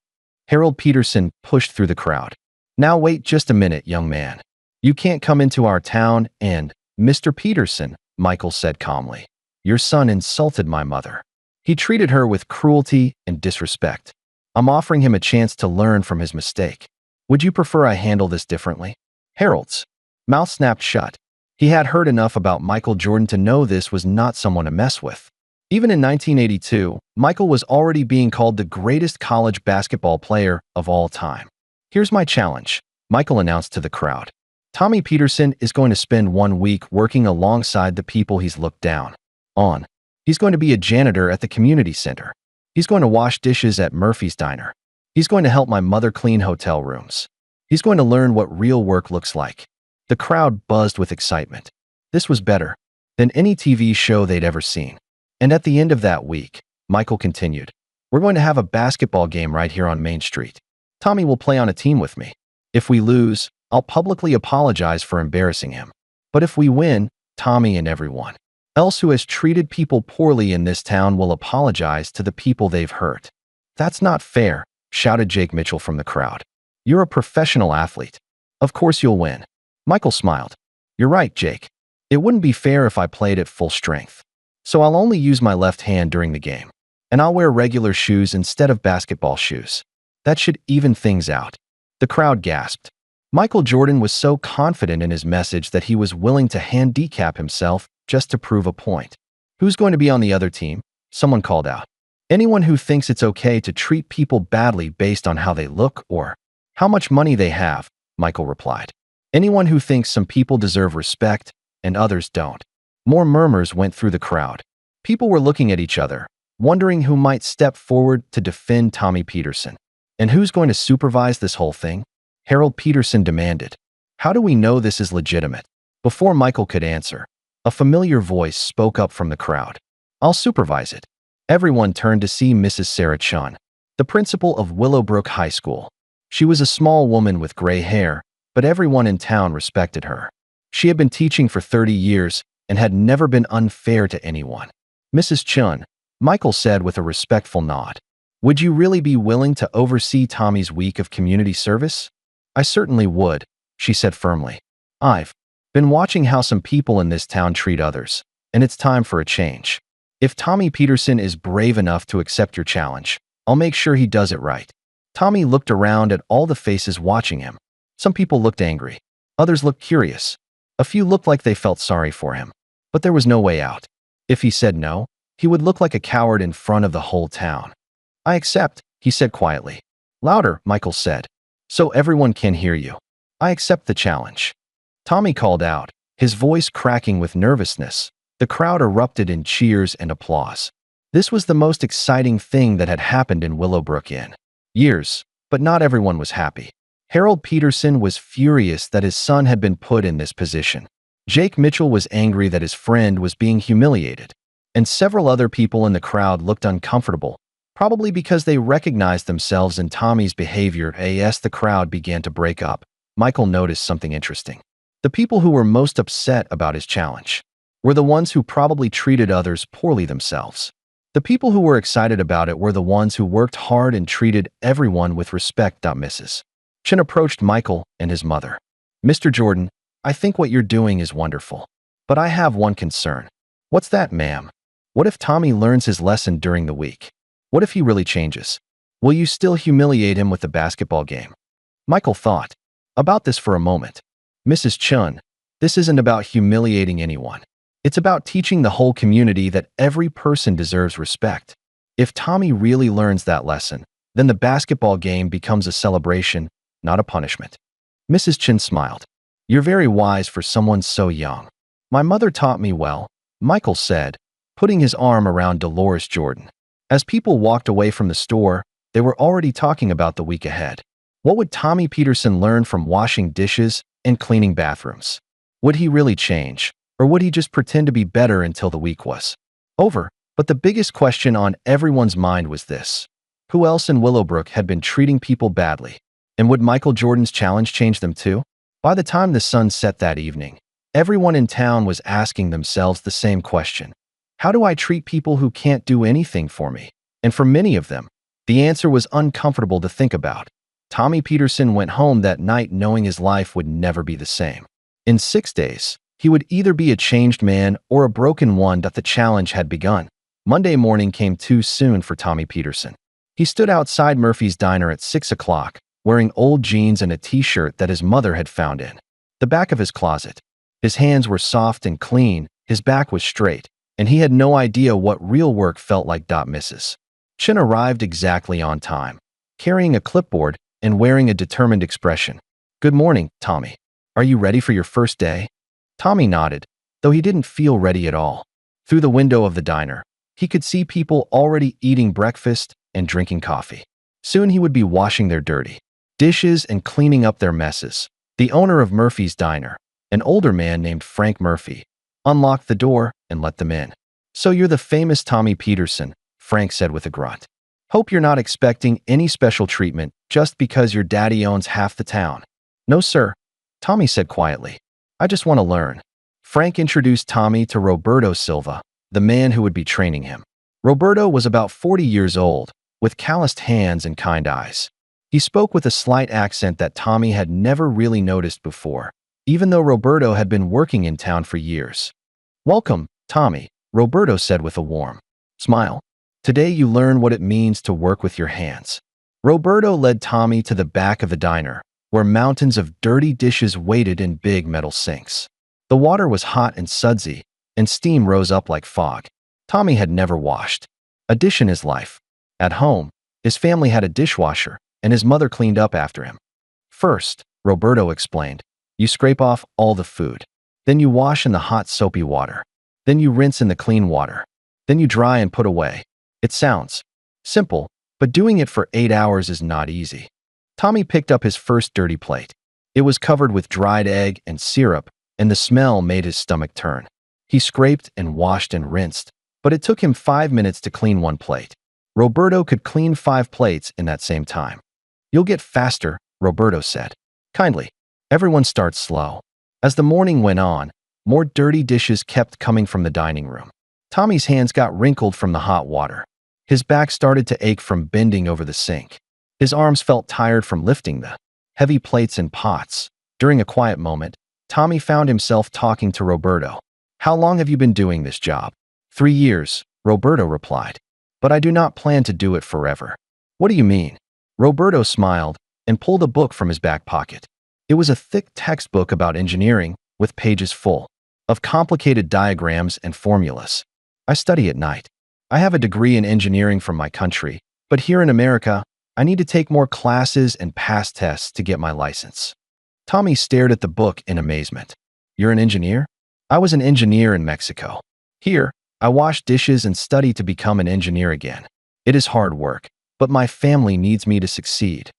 Harold Peterson pushed through the crowd. "Now wait just a minute, young man. You can't come into our town and—" "Mr. Peterson," Michael said calmly, "your son insulted my mother. He treated her with cruelty and disrespect. I'm offering him a chance to learn from his mistake. Would you prefer I handle this differently?" Harold's mouth snapped shut. He had heard enough about Michael Jordan to know this was not someone to mess with. Even in 1982, Michael was already being called the greatest college basketball player of all time. "Here's my challenge," Michael announced to the crowd. "Tommy Peterson is going to spend 1 week working alongside the people he's looked down on. He's going to be a janitor at the community center. He's going to wash dishes at Murphy's Diner. He's going to help my mother clean hotel rooms. He's going to learn what real work looks like." The crowd buzzed with excitement. This was better than any TV show they'd ever seen. "And at the end of that week," Michael continued, "we're going to have a basketball game right here on Main Street. Tommy will play on a team with me. If we lose, I'll publicly apologize for embarrassing him. But if we win, Tommy and everyone else who has treated people poorly in this town will apologize to the people they've hurt." "That's not fair," shouted Jake Mitchell from the crowd. "You're a professional athlete. Of course you'll win." Michael smiled. "You're right, Jake. It wouldn't be fair if I played at full strength. So I'll only use my left hand during the game. And I'll wear regular shoes instead of basketball shoes. That should even things out." The crowd gasped. Michael Jordan was so confident in his message that he was willing to handicap himself just to prove a point. "Who's going to be on the other team?" someone called out. "Anyone who thinks it's okay to treat people badly based on how they look or how much money they have," Michael replied. "Anyone who thinks some people deserve respect and others don't." More murmurs went through the crowd. People were looking at each other, wondering who might step forward to defend Tommy Peterson. And who's going to supervise this whole thing? Harold Peterson demanded. How do we know this is legitimate? Before Michael could answer, a familiar voice spoke up from the crowd. I'll supervise it. Everyone turned to see Mrs. Sarah Chun, the principal of Willowbrook High School. She was a small woman with gray hair, but everyone in town respected her. She had been teaching for 30 years and had never been unfair to anyone. Mrs. Chun, Michael said with a respectful nod. Would you really be willing to oversee Tommy's week of community service? I certainly would, she said firmly. I've been watching how some people in this town treat others, and it's time for a change. If Tommy Peterson is brave enough to accept your challenge, I'll make sure he does it right. Tommy looked around at all the faces watching him. Some people looked angry. Others looked curious. A few looked like they felt sorry for him. But there was no way out. If he said no, he would look like a coward in front of the whole town. I accept, he said quietly. Louder, Michael said, so everyone can hear you. I accept the challenge. Tommy called out, his voice cracking with nervousness. The crowd erupted in cheers and applause. This was the most exciting thing that had happened in Willowbrook in years, but not everyone was happy. Harold Peterson was furious that his son had been put in this position. Jake Mitchell was angry that his friend was being humiliated. And several other people in the crowd looked uncomfortable, probably because they recognized themselves in Tommy's behavior. As the crowd began to break up, Michael noticed something interesting. The people who were most upset about his challenge were the ones who probably treated others poorly themselves. The people who were excited about it were the ones who worked hard and treated everyone with respect. Mrs. Chin approached Michael and his mother. Mr. Jordan, I think what you're doing is wonderful. But I have one concern. What's that, ma'am? What if Tommy learns his lesson during the week? What if he really changes? Will you still humiliate him with the basketball game? Michael thought about this for a moment. Mrs. Chun, this isn't about humiliating anyone. It's about teaching the whole community that every person deserves respect. If Tommy really learns that lesson, then the basketball game becomes a celebration, not a punishment. Mrs. Chin smiled. You're very wise for someone so young. My mother taught me well, Michael said, putting his arm around Dolores Jordan. As people walked away from the store, they were already talking about the week ahead. What would Tommy Peterson learn from washing dishes and cleaning bathrooms? Would he really change, or would he just pretend to be better until the week was over? But the biggest question on everyone's mind was this. Who else in Willowbrook had been treating people badly? And would Michael Jordan's challenge change them too? By the time the sun set that evening, everyone in town was asking themselves the same question. How do I treat people who can't do anything for me? And for many of them, the answer was uncomfortable to think about. Tommy Peterson went home that night knowing his life would never be the same. In 6 days, he would either be a changed man or a broken one. That the challenge had begun. Monday morning came too soon for Tommy Peterson. He stood outside Murphy's diner at 6 o'clock, wearing old jeans and a t-shirt that his mother had found in the back of his closet. His hands were soft and clean, his back was straight, and he had no idea what real work felt like. Mrs. Chin arrived exactly on time, carrying a clipboard and wearing a determined expression. Good morning, Tommy. Are you ready for your first day? Tommy nodded, though he didn't feel ready at all. Through the window of the diner, he could see people already eating breakfast and drinking coffee. Soon he would be washing their dirty dishes and cleaning up their messes. The owner of Murphy's Diner, an older man named Frank Murphy, unlocked the door and let them in. So you're the famous Tommy Peterson, Frank said with a grunt. Hope you're not expecting any special treatment just because your daddy owns half the town. No, sir, Tommy said quietly. I just want to learn. Frank introduced Tommy to Roberto Silva, the man who would be training him. Roberto was about 40 years old, with calloused hands and kind eyes. He spoke with a slight accent that Tommy had never really noticed before, even though Roberto had been working in town for years. Welcome, Tommy, Roberto said with a warm smile. Today you learn what it means to work with your hands. Roberto led Tommy to the back of the diner, where mountains of dirty dishes waited in big metal sinks. The water was hot and sudsy, and steam rose up like fog. Tommy had never washed a dish in his life. At home, his family had a dishwasher, and his mother cleaned up after him. First, Roberto explained, you scrape off all the food. Then you wash in the hot soapy water. Then you rinse in the clean water. Then you dry and put away. It sounds simple, but doing it for 8 hours is not easy. Tommy picked up his first dirty plate. It was covered with dried egg and syrup, and the smell made his stomach turn. He scraped and washed and rinsed, but it took him 5 minutes to clean one plate. Roberto could clean 5 plates in that same time. "You'll get faster," Roberto said. Kindly. Everyone starts slow. As the morning went on, more dirty dishes kept coming from the dining room. Tommy's hands got wrinkled from the hot water. His back started to ache from bending over the sink. His arms felt tired from lifting the heavy plates and pots. During a quiet moment, Tommy found himself talking to Roberto. "How long have you been doing this job?" 3 years, Roberto replied. "But I do not plan to do it forever." "What do you mean?" Roberto smiled and pulled a book from his back pocket. It was a thick textbook about engineering, with pages full of complicated diagrams and formulas. "I study at night. I have a degree in engineering from my country, but here in America, I need to take more classes and pass tests to get my license." Tommy stared at the book in amazement. "You're an engineer?" "I was an engineer in Mexico. Here, I wash dishes and study to become an engineer again. It is hard work, but my family needs me to succeed."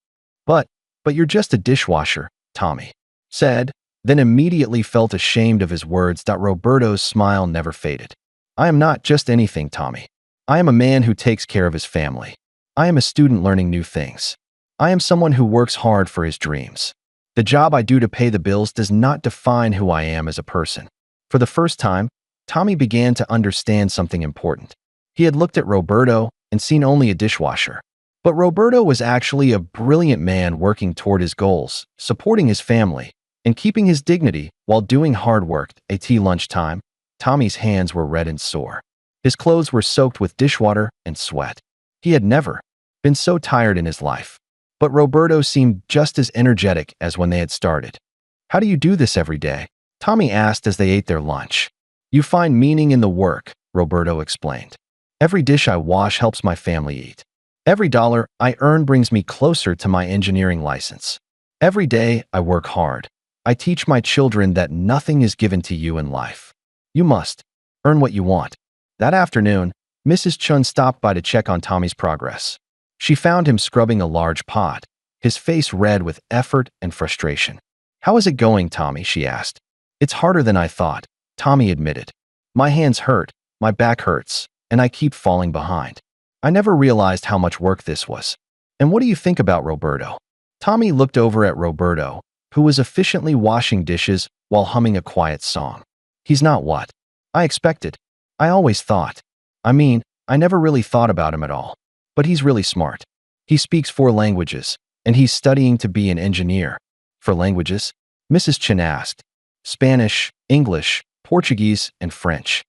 But you're just a dishwasher," Tommy said, then immediately felt ashamed of his words. Roberto's smile never faded. "I am not just anything, Tommy. I am a man who takes care of his family. I am a student learning new things. I am someone who works hard for his dreams. The job I do to pay the bills does not define who I am as a person." For the first time, Tommy began to understand something important. He had looked at Roberto and seen only a dishwasher. But Roberto was actually a brilliant man working toward his goals, supporting his family, and keeping his dignity while doing hard work. At lunchtime, Tommy's hands were red and sore. His clothes were soaked with dishwater and sweat. He had never been so tired in his life. But Roberto seemed just as energetic as when they had started. "How do you do this every day?" Tommy asked as they ate their lunch. "You find meaning in the work," Roberto explained. "Every dish I wash helps my family eat. Every dollar I earn brings me closer to my engineering license. Every day I work hard. I teach my children that nothing is given to you in life. You must earn what you want." That afternoon, Mrs. Chun stopped by to check on Tommy's progress. She found him scrubbing a large pot, his face red with effort and frustration. "How is it going, Tommy?" she asked. "It's harder than I thought," Tommy admitted. "My hands hurt, my back hurts, and I keep falling behind. I never realized how much work this was." "And what do you think about Roberto?" Tommy looked over at Roberto, who was efficiently washing dishes while humming a quiet song. "He's not what I expected. I always thought. I never really thought about him at all. But he's really smart. He speaks 4 languages, and he's studying to be an engineer." "For languages?" Mrs. Chin asked. "Spanish, English, Portuguese, and French."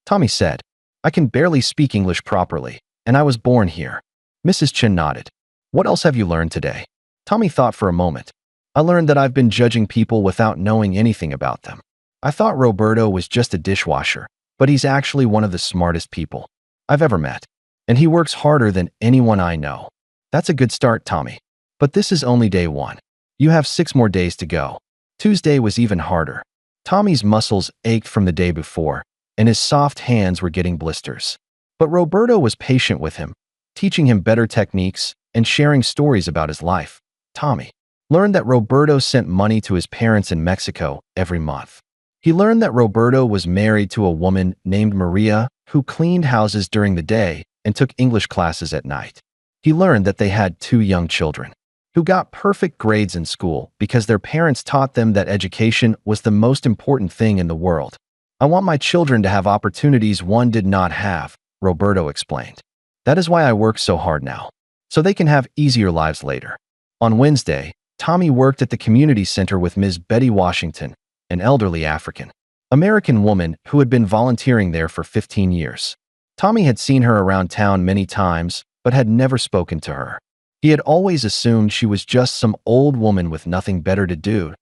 Tommy said, "I can barely speak English properly, and I was born here." Mrs. Chin nodded. "What else have you learned today?" Tommy thought for a moment. "I learned that I've been judging people without knowing anything about them. I thought Roberto was just a dishwasher, but he's actually one of the smartest people I've ever met. And he works harder than anyone I know." "That's a good start, Tommy. But this is only day 1. You have 6 more days to go." Tuesday was even harder. Tommy's muscles ached from the day before, and his soft hands were getting blisters. But Roberto was patient with him, teaching him better techniques and sharing stories about his life. Tommy learned that Roberto sent money to his parents in Mexico every month. He learned that Roberto was married to a woman named Maria who cleaned houses during the day and took English classes at night. He learned that they had 2 young children who got perfect grades in school because their parents taught them that education was the most important thing in the world. "I want my children to have opportunities one did not have," Roberto explained. "That is why I work so hard now, so they can have easier lives later." On Wednesday, Tommy worked at the community center with Ms. Betty Washington, an elderly African-American woman who had been volunteering there for 15 years. Tommy had seen her around town many times, but had never spoken to her. He had always assumed she was just some old woman with nothing better to do.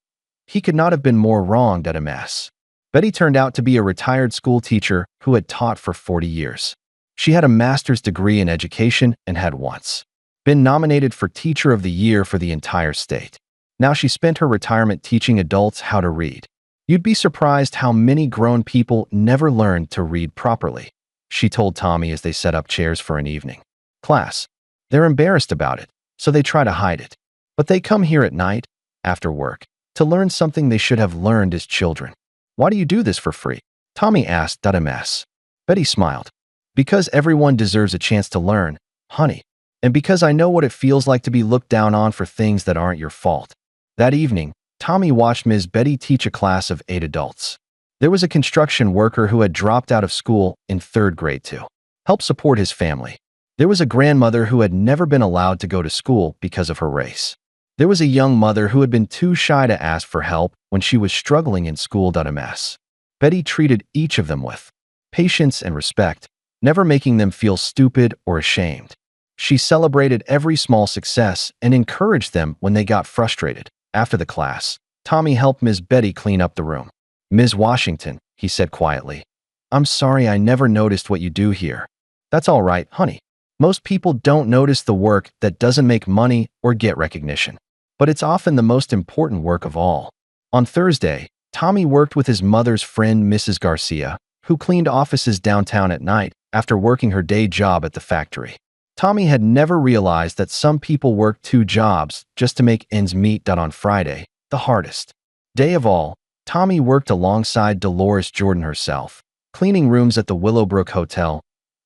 He could not have been more wrong at a mess. Betty turned out to be a retired school teacher who had taught for 40 years. She had a master's degree in education and had once been nominated for Teacher of the Year for the entire state. Now she spent her retirement teaching adults how to read. "You'd be surprised how many grown people never learned to read properly," she told Tommy as they set up chairs for an evening class. They're embarrassed about it, so they try to hide it. But they come here at night, after work, to learn something they should have learned as children. Why do you do this for free? Tommy asked .ms. Betty smiled. Because everyone deserves a chance to learn, honey. And because I know what it feels like to be looked down on for things that aren't your fault. That evening, Tommy watched Ms. Betty teach a class of 8 adults. There was a construction worker who had dropped out of school in 3rd grade to help support his family. There was a grandmother who had never been allowed to go to school because of her race. There was a young mother who had been too shy to ask for help when she was struggling in school. Ms. Betty treated each of them with patience and respect, never making them feel stupid or ashamed. She celebrated every small success and encouraged them when they got frustrated. After the class, Tommy helped Ms. Betty clean up the room. Ms. Washington, he said quietly, I'm sorry I never noticed what you do here. That's all right, honey. Most people don't notice the work that doesn't make money or get recognition. But it's often the most important work of all. On Thursday, Tommy worked with his mother's friend Mrs. Garcia, who cleaned offices downtown at night after working her day job at the factory. Tommy had never realized that some people work 2 jobs just to make ends meet. On Friday, the hardest day of all, Tommy worked alongside Dolores Jordan herself, cleaning rooms at the Willowbrook Hotel.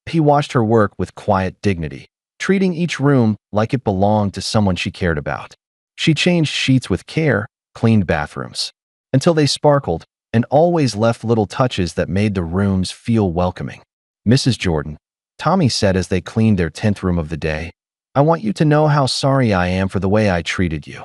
He watched her work with quiet dignity, treating each room like it belonged to someone she cared about. She changed sheets with care, cleaned bathrooms, until they sparkled, and always left little touches that made the rooms feel welcoming. Mrs. Jordan, Tommy said as they cleaned their 10th room of the day, I want you to know how sorry I am for the way I treated you.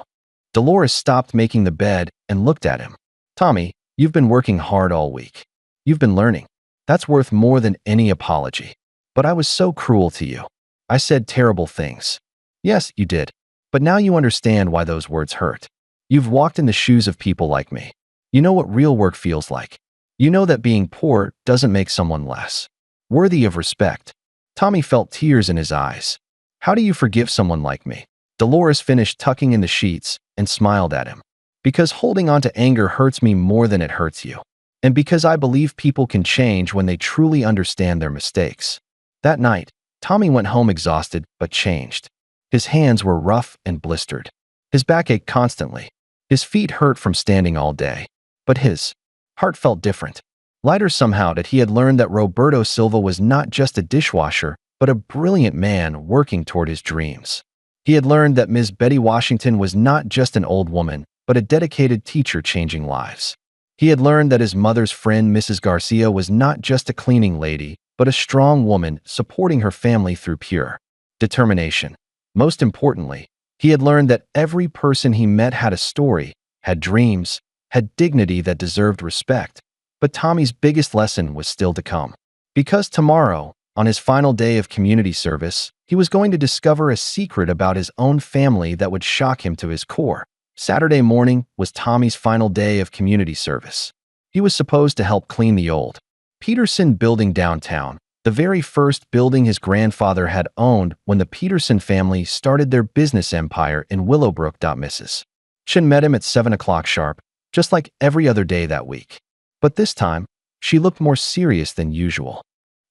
Dolores stopped making the bed and looked at him. Tommy, you've been working hard all week. You've been learning. That's worth more than any apology. But I was so cruel to you. I said terrible things. Yes, you did. But now you understand why those words hurt. You've walked in the shoes of people like me. You know what real work feels like. You know that being poor doesn't make someone less worthy of respect. Tommy felt tears in his eyes. How do you forgive someone like me? Dolores finished tucking in the sheets and smiled at him. Because holding on to anger hurts me more than it hurts you. And because I believe people can change when they truly understand their mistakes. That night, Tommy went home exhausted but changed. His hands were rough and blistered. His back ached constantly. His feet hurt from standing all day. But his heart felt different. Lighter somehow that he had learned that Roberto Silva was not just a dishwasher, but a brilliant man working toward his dreams. He had learned that Ms. Betty Washington was not just an old woman, but a dedicated teacher changing lives. He had learned that his mother's friend Mrs. Garcia was not just a cleaning lady, but a strong woman supporting her family through pure determination. Most importantly, he had learned that every person he met had a story, had dreams, had dignity that deserved respect. But Tommy's biggest lesson was still to come. Because tomorrow, on his final day of community service, he was going to discover a secret about his own family that would shock him to his core. Saturday morning was Tommy's final day of community service. He was supposed to help clean the old Peterson building downtown, the very first building his grandfather had owned when the Peterson family started their business empire in Willowbrook. Mrs. Chen met him at 7 o'clock sharp, just like every other day that week. But this time, she looked more serious than usual.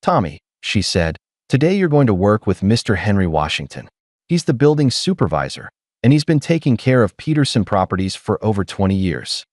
Tommy, she said, today you're going to work with Mr. Henry Washington. He's the building supervisor, and he's been taking care of Peterson properties for over 20 years.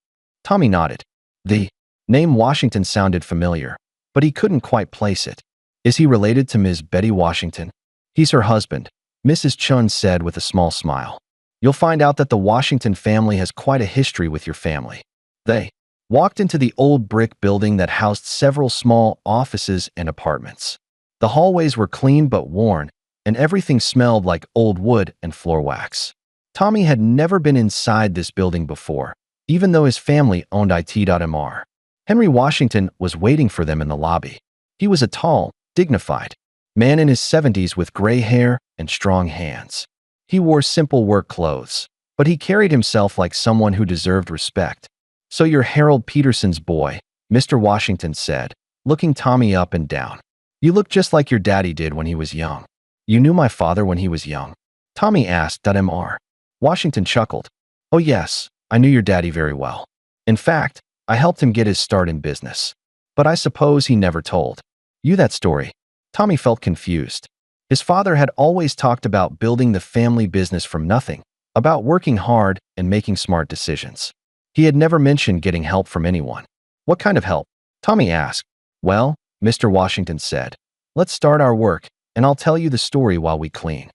Tommy nodded. The name Washington sounded familiar, but he couldn't quite place it. Is he related to Ms. Betty Washington? He's her husband, Mrs. Chun said with a small smile. You'll find out that the Washington family has quite a history with your family. They walked into the old brick building that housed several small offices and apartments. The hallways were clean but worn, and everything smelled like old wood and floor wax. Tommy had never been inside this building before, even though his family owned it.mr. Henry Washington was waiting for them in the lobby. He was a tall, dignified man in his 70s with gray hair and strong hands. He wore simple work clothes, but he carried himself like someone who deserved respect. So you're Harold Peterson's boy, Mr. Washington said, looking Tommy up and down. You look just like your daddy did when he was young. You knew my father when he was young? Tommy asked.mr. Washington chuckled. Oh yes, I knew your daddy very well. In fact, I helped him get his start in business. But I suppose he never told you that story. Tommy felt confused. His father had always talked about building the family business from nothing, about working hard and making smart decisions. He had never mentioned getting help from anyone. What kind of help? Tommy asked. Well, Mr. Washington said, let's start our work, and I'll tell you the story while we clean.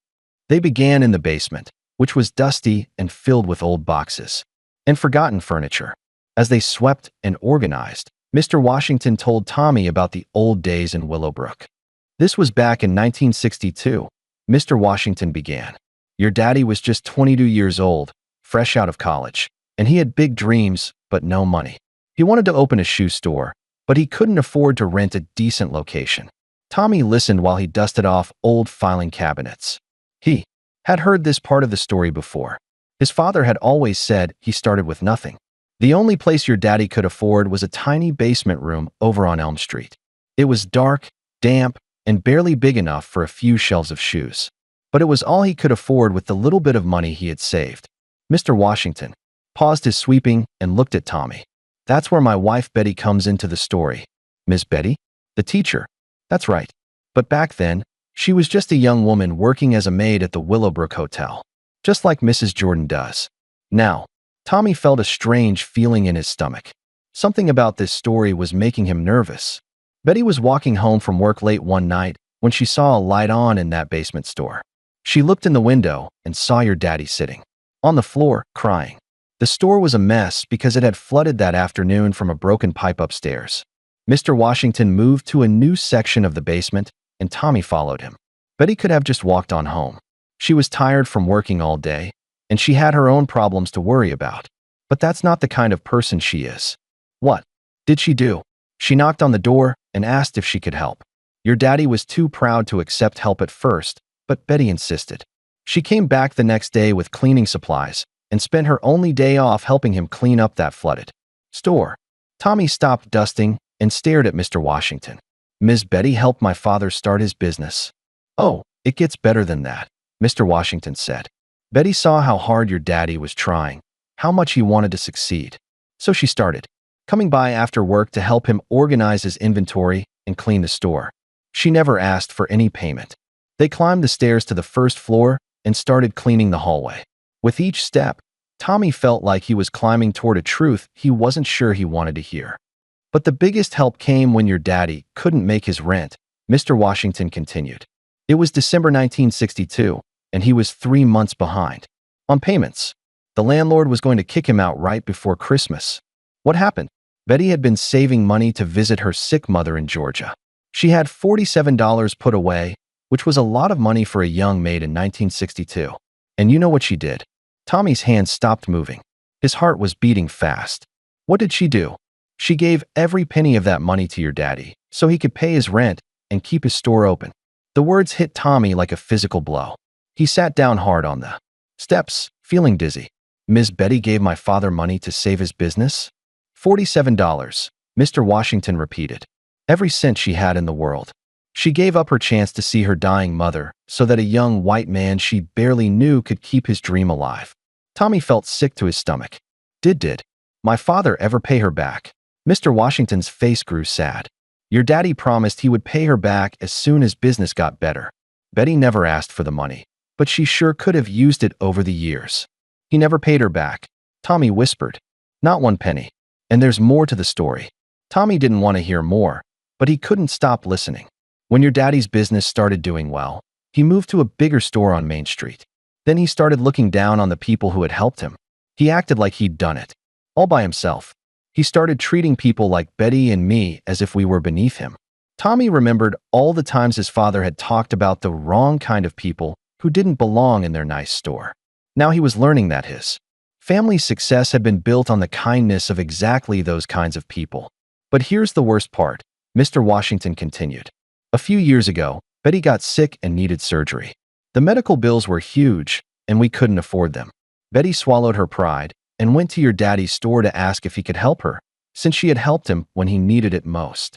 They began in the basement, which was dusty and filled with old boxes and forgotten furniture. As they swept and organized, Mr. Washington told Tommy about the old days in Willowbrook. This was back in 1962. Mr. Washington began. Your daddy was just 22 years old, fresh out of college, and he had big dreams, but no money. He wanted to open a shoe store, but he couldn't afford to rent a decent location. Tommy listened while he dusted off old filing cabinets. He had heard this part of the story before. His father had always said he started with nothing. The only place your daddy could afford was a tiny basement room over on Elm Street. It was dark, damp, and barely big enough for a few shelves of shoes. But it was all he could afford with the little bit of money he had saved. Mr. Washington paused his sweeping and looked at Tommy. That's where my wife Betty comes into the story. Miss Betty? The teacher. That's right. But back then, she was just a young woman working as a maid at the Willowbrook Hotel, just like Mrs. Jordan does. Now, Tommy felt a strange feeling in his stomach. Something about this story was making him nervous. Betty was walking home from work late one night when she saw a light on in that basement store. She looked in the window and saw your daddy sitting on the floor, crying. The store was a mess because it had flooded that afternoon from a broken pipe upstairs. Mr. Washington moved to a new section of the basement, and Tommy followed him. Betty could have just walked on home. She was tired from working all day, and she had her own problems to worry about. But that's not the kind of person she is. What did she do? She knocked on the door and asked if she could help. Your daddy was too proud to accept help at first, but Betty insisted. She came back the next day with cleaning supplies and spent her only day off helping him clean up that flooded store. Tommy stopped dusting and stared at Mr. Washington. Ms. Betty helped my father start his business. Oh, it gets better than that, Mr. Washington said. Betty saw how hard your daddy was trying, how much he wanted to succeed. So she started coming by after work to help him organize his inventory and clean the store. She never asked for any payment. They climbed the stairs to the first floor and started cleaning the hallway. With each step, Tommy felt like he was climbing toward a truth he wasn't sure he wanted to hear. But the biggest help came when your daddy couldn't make his rent, Mr. Washington continued. It was December 1962, and he was 3 months behind on payments. The landlord was going to kick him out right before Christmas. What happened? Betty had been saving money to visit her sick mother in Georgia. She had $47 put away, which was a lot of money for a young maid in 1962. And you know what she did? Tommy's hands stopped moving. His heart was beating fast. What did she do? She gave every penny of that money to your daddy so he could pay his rent and keep his store open. The words hit Tommy like a physical blow. He sat down hard on the steps, feeling dizzy. Ms. Betty gave my father money to save his business? $47, Mr. Washington repeated. Every cent she had in the world. She gave up her chance to see her dying mother so that a young white man she barely knew could keep his dream alive. Tommy felt sick to his stomach. Did my father ever pay her back? Mr. Washington's face grew sad. Your daddy promised he would pay her back as soon as business got better. Betty never asked for the money, but she sure could have used it over the years. He never paid her back, Tommy whispered. Not one penny. And there's more to the story. Tommy didn't want to hear more, but he couldn't stop listening. When your daddy's business started doing well, he moved to a bigger store on Main Street. Then he started looking down on the people who had helped him. He acted like he'd done it, all by himself. He started treating people like Betty and me as if we were beneath him. Tommy remembered all the times his father had talked about the wrong kind of people who didn't belong in their nice store. Now he was learning that his family's success had been built on the kindness of exactly those kinds of people. But here's the worst part, Mr. Washington continued. A few years ago, Betty got sick and needed surgery. The medical bills were huge, and we couldn't afford them. Betty swallowed her pride and went to your daddy's store to ask if he could help her, since she had helped him when he needed it most.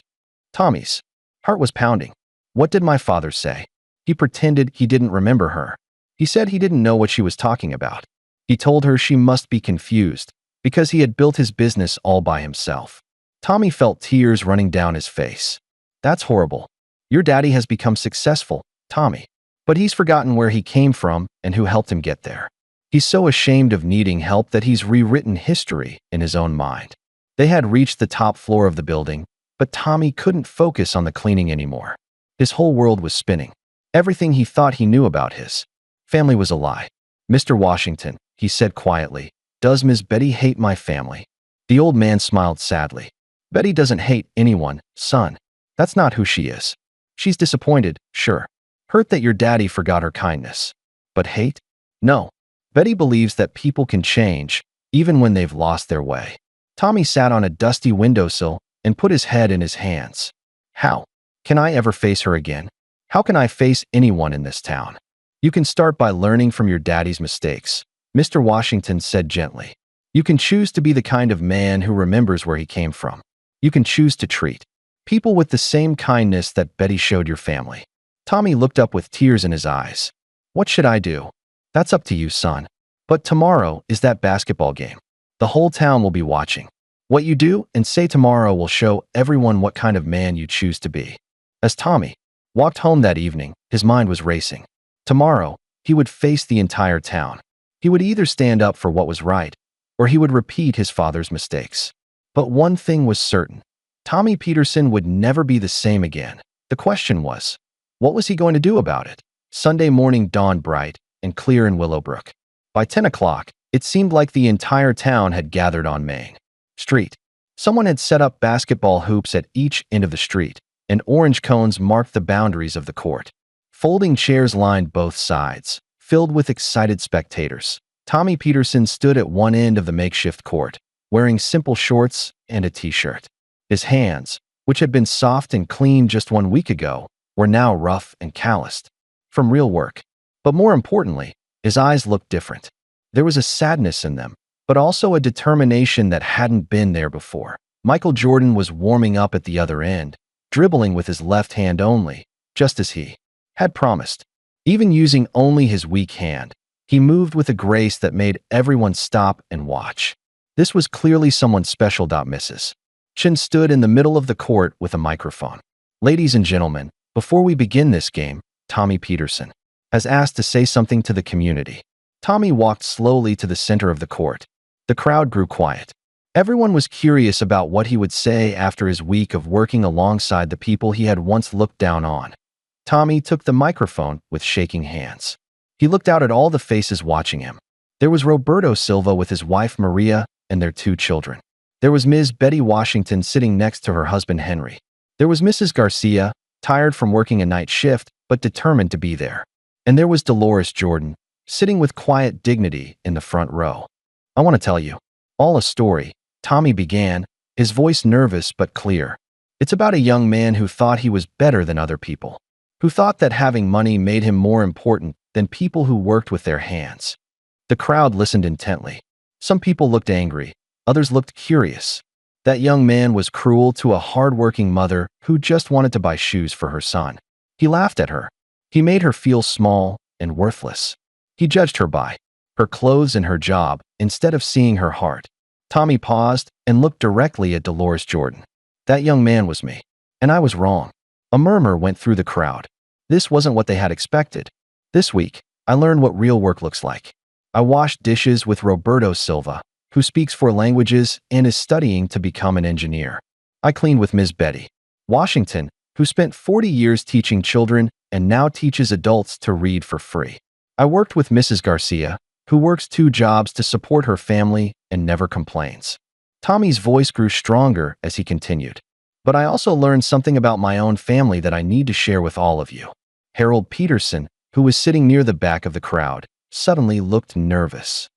Tommy's heart was pounding. What did my father say? He pretended he didn't remember her. He said he didn't know what she was talking about. He told her she must be confused because he had built his business all by himself. Tommy felt tears running down his face. That's horrible. Your daddy has become successful, Tommy. But he's forgotten where he came from and who helped him get there. He's so ashamed of needing help that he's rewritten history in his own mind. They had reached the top floor of the building, but Tommy couldn't focus on the cleaning anymore. His whole world was spinning. Everything he thought he knew about his family was a lie. "Mr. Washington," he said quietly, "does Miss Betty hate my family?" The old man smiled sadly. "Betty doesn't hate anyone, son. That's not who she is. She's disappointed, sure. Hurt that your daddy forgot her kindness. But hate? No. Betty believes that people can change, even when they've lost their way." Tommy sat on a dusty windowsill and put his head in his hands. "How can I ever face her again? How can I face anyone in this town?" "You can start by learning from your daddy's mistakes," Mr. Washington said gently. "You can choose to be the kind of man who remembers where he came from. You can choose to treat people with the same kindness that Betty showed your family." Tommy looked up with tears in his eyes. "What should I do?" "That's up to you, son. But tomorrow is that basketball game. The whole town will be watching. What you do and say tomorrow will show everyone what kind of man you choose to be." As Tommy walked home that evening, his mind was racing. Tomorrow, he would face the entire town. He would either stand up for what was right, or he would repeat his father's mistakes. But one thing was certain. Tommy Peterson would never be the same again. The question was, what was he going to do about it? Sunday morning dawned bright and clear in Willowbrook. By 10 o'clock, it seemed like the entire town had gathered on Main Street. Someone had set up basketball hoops at each end of the street, and orange cones marked the boundaries of the court. Folding chairs lined both sides, filled with excited spectators. Tommy Peterson stood at one end of the makeshift court, wearing simple shorts and a t-shirt. His hands, which had been soft and clean just 1 week ago, were now rough and calloused from real work. But more importantly, his eyes looked different. There was a sadness in them, but also a determination that hadn't been there before. Michael Jordan was warming up at the other end, dribbling with his left hand only, just as he had promised. Even using only his weak hand, he moved with a grace that made everyone stop and watch. This was clearly someone special. Mrs. Chin stood in the middle of the court with a microphone. "Ladies and gentlemen, before we begin this game, Tommy Peterson has asked to say something to the community." Tommy walked slowly to the center of the court. The crowd grew quiet. Everyone was curious about what he would say after his week of working alongside the people he had once looked down on. Tommy took the microphone with shaking hands. He looked out at all the faces watching him. There was Roberto Silva with his wife Maria and their 2 children. There was Ms. Betty Washington sitting next to her husband Henry. There was Mrs. Garcia, tired from working a night shift, but determined to be there. And there was Dolores Jordan, sitting with quiet dignity in the front row. "I want to tell you all a story," Tommy began, his voice nervous but clear. "It's about a young man who thought he was better than other people, who thought that having money made him more important than people who worked with their hands." The crowd listened intently. Some people looked angry, others looked curious. That young man was cruel to a hard-working mother who just wanted to buy shoes for her son. He laughed at her. He made her feel small and worthless. He judged her by her clothes and her job instead of seeing her heart. Tommy paused and looked directly at Dolores Jordan. "That young man was me, and I was wrong." A murmur went through the crowd. This wasn't what they had expected. "This week, I learned what real work looks like. I washed dishes with Roberto Silva, who speaks 4 languages and is studying to become an engineer. I cleaned with Ms. Betty Washington, who spent 40 years teaching children and now teaches adults to read for free. I worked with Mrs. Garcia, who works 2 jobs to support her family and never complains." Tommy's voice grew stronger as he continued. "But I also learned something about my own family that I need to share with all of you." Harold Peterson, who was sitting near the back of the crowd, suddenly looked nervous.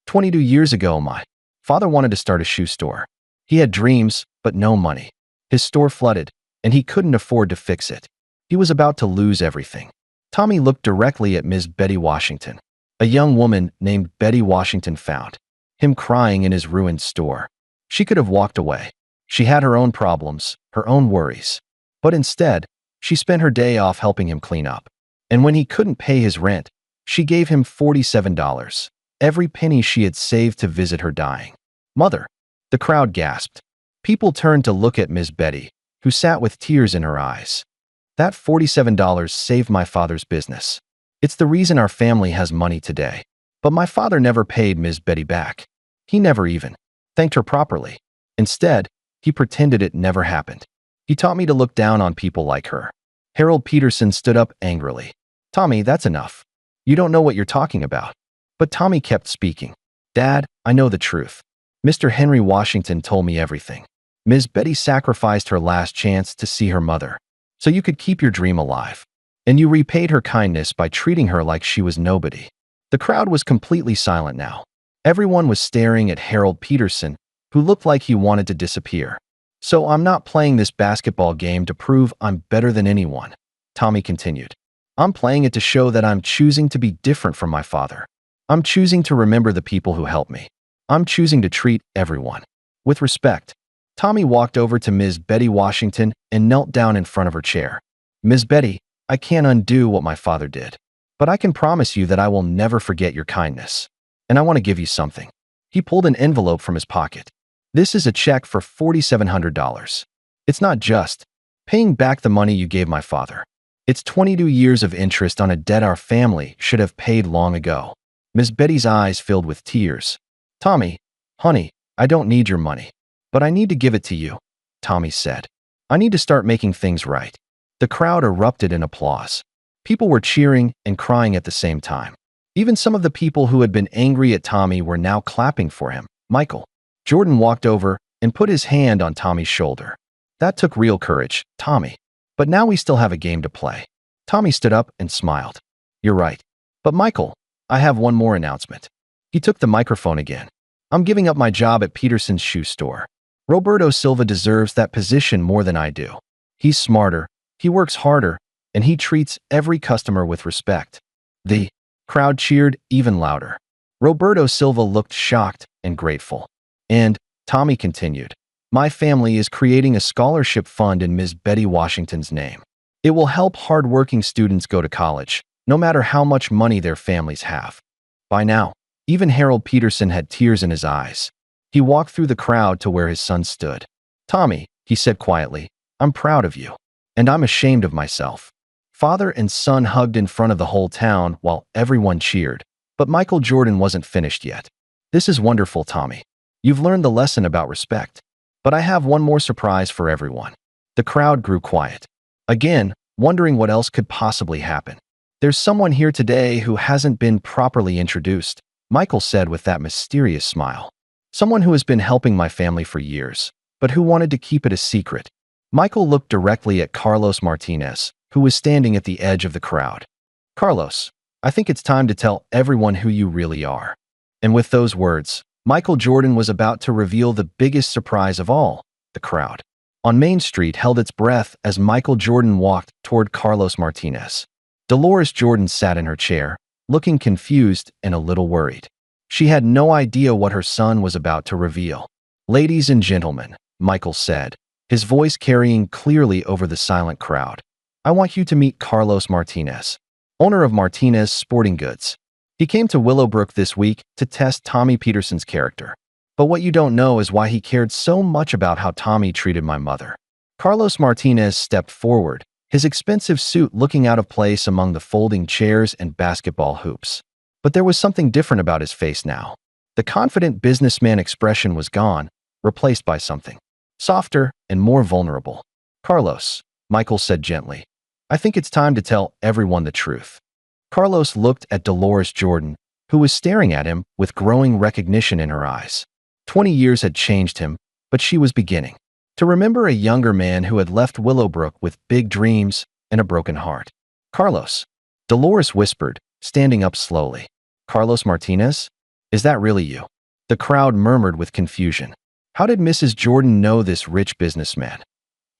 22 years ago, my father wanted to start a shoe store. He had dreams, but no money. His store flooded, and he couldn't afford to fix it. He was about to lose everything." Tommy looked directly at Ms. Betty Washington. A young woman named Betty Washington found him crying in his ruined store. She could have walked away. She had her own problems, her own worries. But instead, she spent her day off helping him clean up. And when he couldn't pay his rent, she gave him $47, every penny she had saved to visit her dying mother. The crowd gasped. People turned to look at Ms. Betty, who sat with tears in her eyes. "That $47 saved my father's business. It's the reason our family has money today. But my father never paid Ms. Betty back. He never even thanked her properly. Instead, he pretended it never happened. He taught me to look down on people like her. Harold Peterson stood up angrily. Tommy, that's enough. You don't know what you're talking about. But Tommy kept speaking. Dad, I know the truth. Mr. Henry Washington told me everything. Ms. Betty sacrificed her last chance to see her mother, so you could keep your dream alive. And you repaid her kindness by treating her like she was nobody. The crowd was completely silent now. Everyone was staring at Harold Peterson, who looked like he wanted to disappear. So I'm not playing this basketball game to prove I'm better than anyone, Tommy continued. I'm playing it to show that I'm choosing to be different from my father. I'm choosing to remember the people who helped me. I'm choosing to treat everyone with respect. Tommy walked over to Ms. Betty Washington and knelt down in front of her chair. Ms. Betty, I can't undo what my father did, but I can promise you that I will never forget your kindness. And I want to give you something. He pulled an envelope from his pocket. This is a check for $4,700. It's not just paying back the money you gave my father. It's 22 years of interest on a debt our family should have paid long ago. Ms. Betty's eyes filled with tears. Tommy, honey, I don't need your money, but I need to give it to you, Tommy said. I need to start making things right. The crowd erupted in applause. People were cheering and crying at the same time. Even some of the people who had been angry at Tommy were now clapping for him. Michael Jordan walked over and put his hand on Tommy's shoulder. That took real courage, Tommy. But now we still have a game to play. Tommy stood up and smiled. You're right. But Michael, I have one more announcement. He took the microphone again. I'm giving up my job at Peterson's shoe store. Roberto Silva deserves that position more than I do. He's smarter, he works harder, and he treats every customer with respect. The crowd cheered even louder. Roberto Silva looked shocked and grateful. And Tommy continued, my family is creating a scholarship fund in Ms. Betty Washington's name. It will help hard-working students go to college, no matter how much money their families have. By now, even Harold Peterson had tears in his eyes. He walked through the crowd to where his son stood. Tommy, he said quietly, I'm proud of you. And I'm ashamed of myself. Father and son hugged in front of the whole town while everyone cheered. But Michael Jordan wasn't finished yet. This is wonderful, Tommy. You've learned the lesson about respect. But I have one more surprise for everyone. The crowd grew quiet. Again, wondering what else could possibly happen. There's someone here today who hasn't been properly introduced, Michael said with that mysterious smile. Someone who has been helping my family for years, but who wanted to keep it a secret. Michael looked directly at Carlos Martinez, who was standing at the edge of the crowd. Carlos, I think it's time to tell everyone who you really are. And with those words, Michael Jordan was about to reveal the biggest surprise of all. The crowd on Main Street held its breath as Michael Jordan walked toward Carlos Martinez. Dolores Jordan sat in her chair, looking confused and a little worried. She had no idea what her son was about to reveal. Ladies and gentlemen, Michael said, his voice carrying clearly over the silent crowd. I want you to meet Carlos Martinez, owner of Martinez Sporting Goods. He came to Willowbrook this week to test Tommy Peterson's character. But what you don't know is why he cared so much about how Tommy treated my mother. Carlos Martinez stepped forward, his expensive suit looking out of place among the folding chairs and basketball hoops. But there was something different about his face now. The confident businessman expression was gone, replaced by something softer and more vulnerable. Carlos, Michael said gently, I think it's time to tell everyone the truth. Carlos looked at Dolores Jordan, who was staring at him with growing recognition in her eyes. 20 years had changed him, but she was beginning to remember a younger man who had left Willowbrook with big dreams and a broken heart. Carlos, Dolores whispered, standing up slowly. Carlos Martinez? Is that really you? The crowd murmured with confusion. How did Mrs. Jordan know this rich businessman?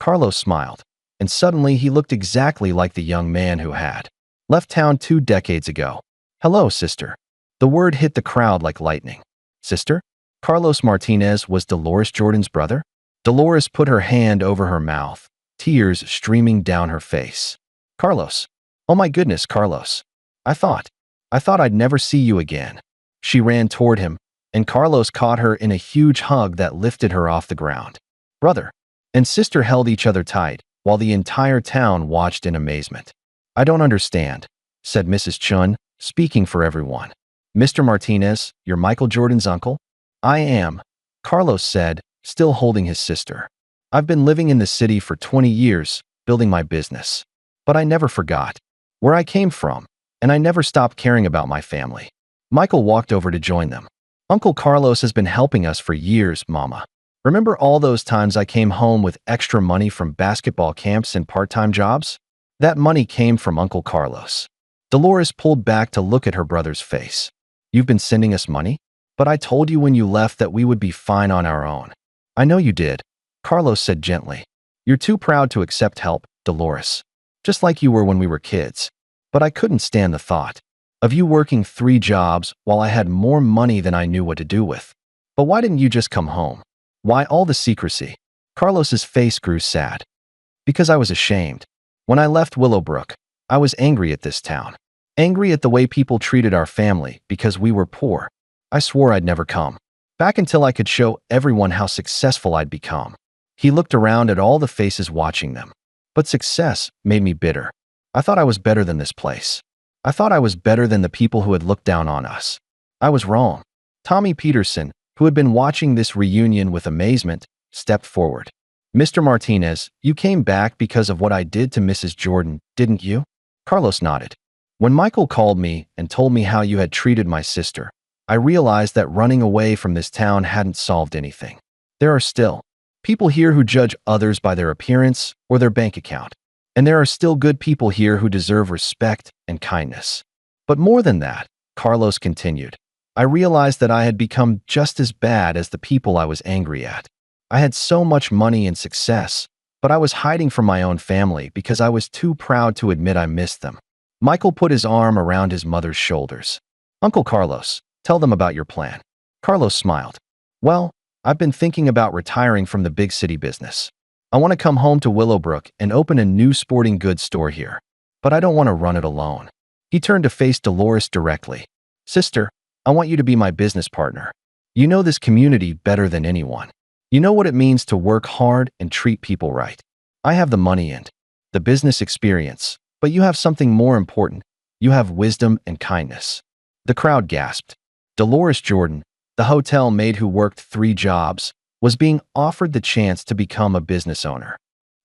Carlos smiled, and suddenly he looked exactly like the young man who had left town 2 decades ago. Hello, sister. The word hit the crowd like lightning. Sister? Carlos Martinez was Dolores Jordan's brother? Dolores put her hand over her mouth, tears streaming down her face. Carlos. Oh my goodness, Carlos. I thought I'd never see you again. She ran toward him, and Carlos caught her in a huge hug that lifted her off the ground. Brother and sister held each other tight, while the entire town watched in amazement. I don't understand, said Mrs. Chun, speaking for everyone. Mr. Martinez, you're Michael Jordan's uncle? I am, Carlos said, still holding his sister. I've been living in the city for 20 years, building my business. But I never forgot where I came from, and I never stopped caring about my family. Michael walked over to join them. Uncle Carlos has been helping us for years, Mama. Remember all those times I came home with extra money from basketball camps and part-time jobs? That money came from Uncle Carlos. Dolores pulled back to look at her brother's face. You've been sending us money? But I told you when you left that we would be fine on our own. I know you did, Carlos said gently. You're too proud to accept help, Dolores. Just like you were when we were kids. But I couldn't stand the thought of you working 3 jobs while I had more money than I knew what to do with. But why didn't you just come home? Why all the secrecy? Carlos's face grew sad. Because I was ashamed. When I left Willowbrook, I was angry at this town. Angry at the way people treated our family because we were poor. I swore I'd never come back until I could show everyone how successful I'd become. He looked around at all the faces watching them. But success made me bitter. I thought I was better than this place. I thought I was better than the people who had looked down on us. I was wrong. Tommy Peterson, who had been watching this reunion with amazement, stepped forward. Mr. Martinez, you came back because of what I did to Mrs. Jordan, didn't you? Carlos nodded. When Michael called me and told me how you had treated my sister, I realized that running away from this town hadn't solved anything. There are still people here who judge others by their appearance or their bank account. And there are still good people here who deserve respect and kindness. But more than that, Carlos continued, I realized that I had become just as bad as the people I was angry at. I had so much money and success, but I was hiding from my own family because I was too proud to admit I missed them. Michael put his arm around his mother's shoulders. Uncle Carlos, tell them about your plan. Carlos smiled. Well, I've been thinking about retiring from the big city business. I want to come home to Willowbrook and open a new sporting goods store here. But I don't want to run it alone. He turned to face Dolores directly. Sister, I want you to be my business partner. You know this community better than anyone. You know what it means to work hard and treat people right. I have the money and the business experience, but you have something more important. You have wisdom and kindness. The crowd gasped. Dolores Jordan, the hotel maid who worked 3 jobs, was being offered the chance to become a business owner.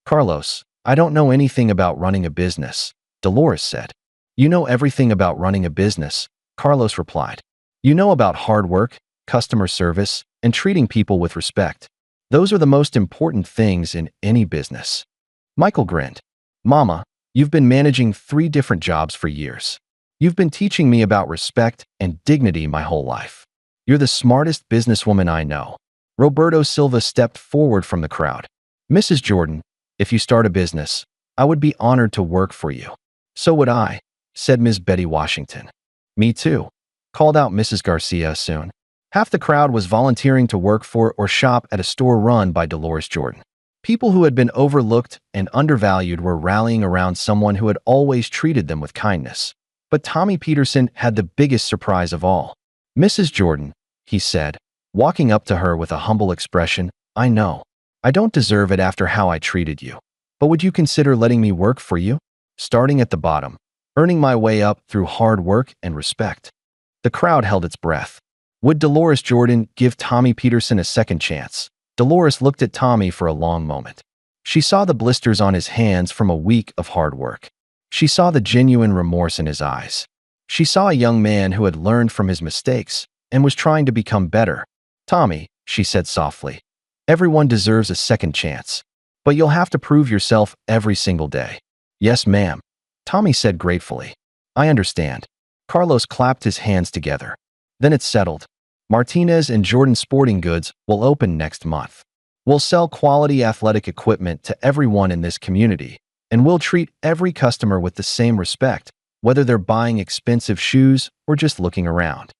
Carlos, I don't know anything about running a business, Dolores said. You know everything about running a business, Carlos replied. You know about hard work, customer service, and treating people with respect. Those are the most important things in any business. Michael grinned. Mama, you've been managing 3 different jobs for years. You've been teaching me about respect and dignity my whole life. You're the smartest businesswoman I know. Roberto Silva stepped forward from the crowd. Mrs. Jordan, if you start a business, I would be honored to work for you. So would I, said Ms. Betty Washington. Me too, called out Mrs. Garcia soon. Half the crowd was volunteering to work for or shop at a store run by Dolores Jordan. People who had been overlooked and undervalued were rallying around someone who had always treated them with kindness. But Tommy Peterson had the biggest surprise of all. Mrs. Jordan, he said, walking up to her with a humble expression, I know. I don't deserve it after how I treated you. But would you consider letting me work for you? Starting at the bottom, earning my way up through hard work and respect. The crowd held its breath. Would Dolores Jordan give Tommy Peterson a second chance? Dolores looked at Tommy for a long moment. She saw the blisters on his hands from a week of hard work. She saw the genuine remorse in his eyes. She saw a young man who had learned from his mistakes and was trying to become better. Tommy, she said softly, everyone deserves a second chance. But you'll have to prove yourself every single day. Yes, ma'am, Tommy said gratefully. I understand. Carlos clapped his hands together. Then it's settled. Martinez and Jordan Sporting Goods will open next month. We'll sell quality athletic equipment to everyone in this community, and we'll treat every customer with the same respect, whether they're buying expensive shoes or just looking around.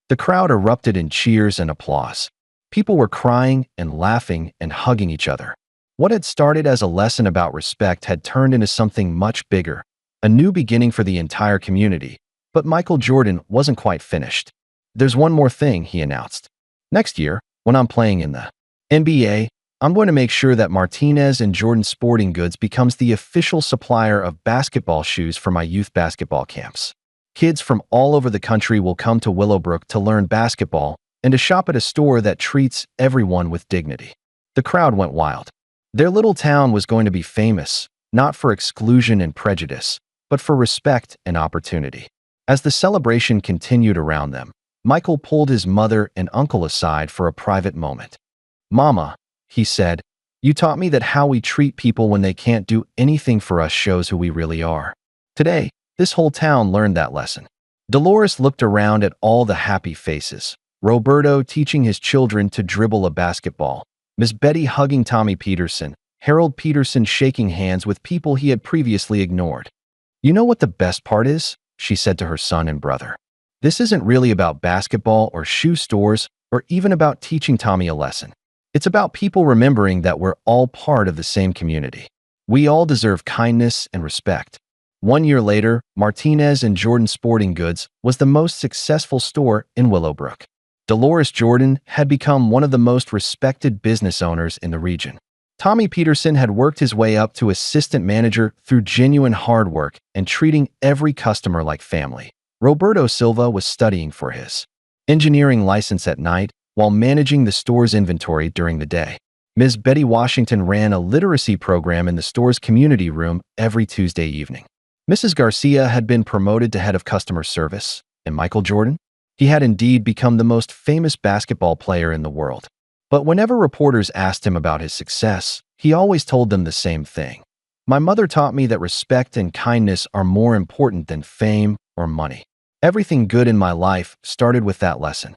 The crowd erupted in cheers and applause. People were crying and laughing and hugging each other. What had started as a lesson about respect had turned into something much bigger, a new beginning for the entire community. But Michael Jordan wasn't quite finished. There's one more thing, he announced. Next year, when I'm playing in the NBA, I'm going to make sure that Martinez and Jordan Sporting Goods becomes the official supplier of basketball shoes for my youth basketball camps. Kids from all over the country will come to Willowbrook to learn basketball and to shop at a store that treats everyone with dignity. The crowd went wild. Their little town was going to be famous, not for exclusion and prejudice, but for respect and opportunity. As the celebration continued around them, Michael pulled his mother and uncle aside for a private moment. "Mama," he said, "you taught me that how we treat people when they can't do anything for us shows who we really are." Today, this whole town learned that lesson. Dolores looked around at all the happy faces. Roberto teaching his children to dribble a basketball, Miss Betty hugging Tommy Peterson, Harold Peterson shaking hands with people he had previously ignored. "You know what the best part is?" she said to her son and brother. "This isn't really about basketball or shoe stores or even about teaching Tommy a lesson. It's about people remembering that we're all part of the same community. We all deserve kindness and respect." 1 year later, Martinez and Jordan Sporting Goods was the most successful store in Willowbrook. Dolores Jordan had become one of the most respected business owners in the region. Tommy Peterson had worked his way up to assistant manager through genuine hard work and treating every customer like family. Roberto Silva was studying for his engineering license at night while managing the store's inventory during the day. Ms. Betty Washington ran a literacy program in the store's community room every Tuesday evening. Mrs. Garcia had been promoted to head of customer service, and Michael Jordan? He had indeed become the most famous basketball player in the world. But whenever reporters asked him about his success, he always told them the same thing. "My mother taught me that respect and kindness are more important than fame or money. Everything good in my life started with that lesson."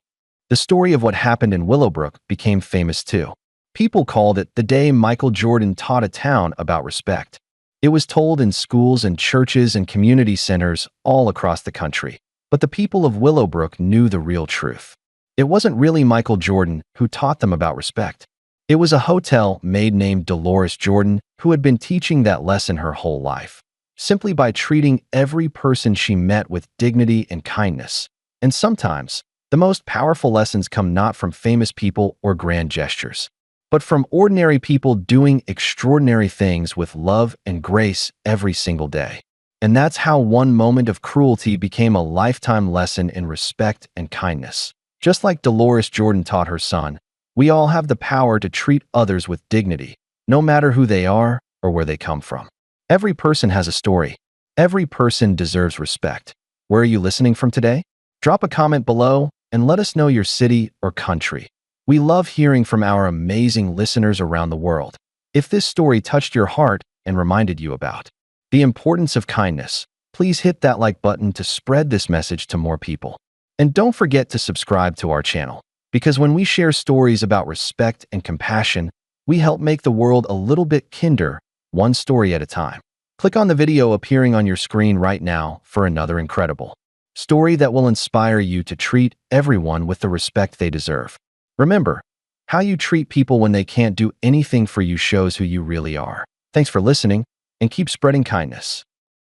The story of what happened in Willowbrook became famous too. People called it the day Michael Jordan taught a town about respect. It was told in schools and churches and community centers all across the country. But the people of Willowbrook knew the real truth. It wasn't really Michael Jordan who taught them about respect. It was a hotel maid named Dolores Jordan who had been teaching that lesson her whole life, simply by treating every person she met with dignity and kindness. And sometimes, the most powerful lessons come not from famous people or grand gestures, but from ordinary people doing extraordinary things with love and grace every single day. And that's how one moment of cruelty became a lifetime lesson in respect and kindness. Just like Dolores Jordan taught her son, we all have the power to treat others with dignity, no matter who they are or where they come from. Every person has a story. Every person deserves respect. Where are you listening from today? Drop a comment below and let us know your city or country. We love hearing from our amazing listeners around the world. If this story touched your heart and reminded you about the importance of kindness, please hit that like button to spread this message to more people. And don't forget to subscribe to our channel, because when we share stories about respect and compassion, we help make the world a little bit kinder, one story at a time. Click on the video appearing on your screen right now for another incredible story that will inspire you to treat everyone with the respect they deserve. Remember, how you treat people when they can't do anything for you shows who you really are. Thanks for listening, and keep spreading kindness.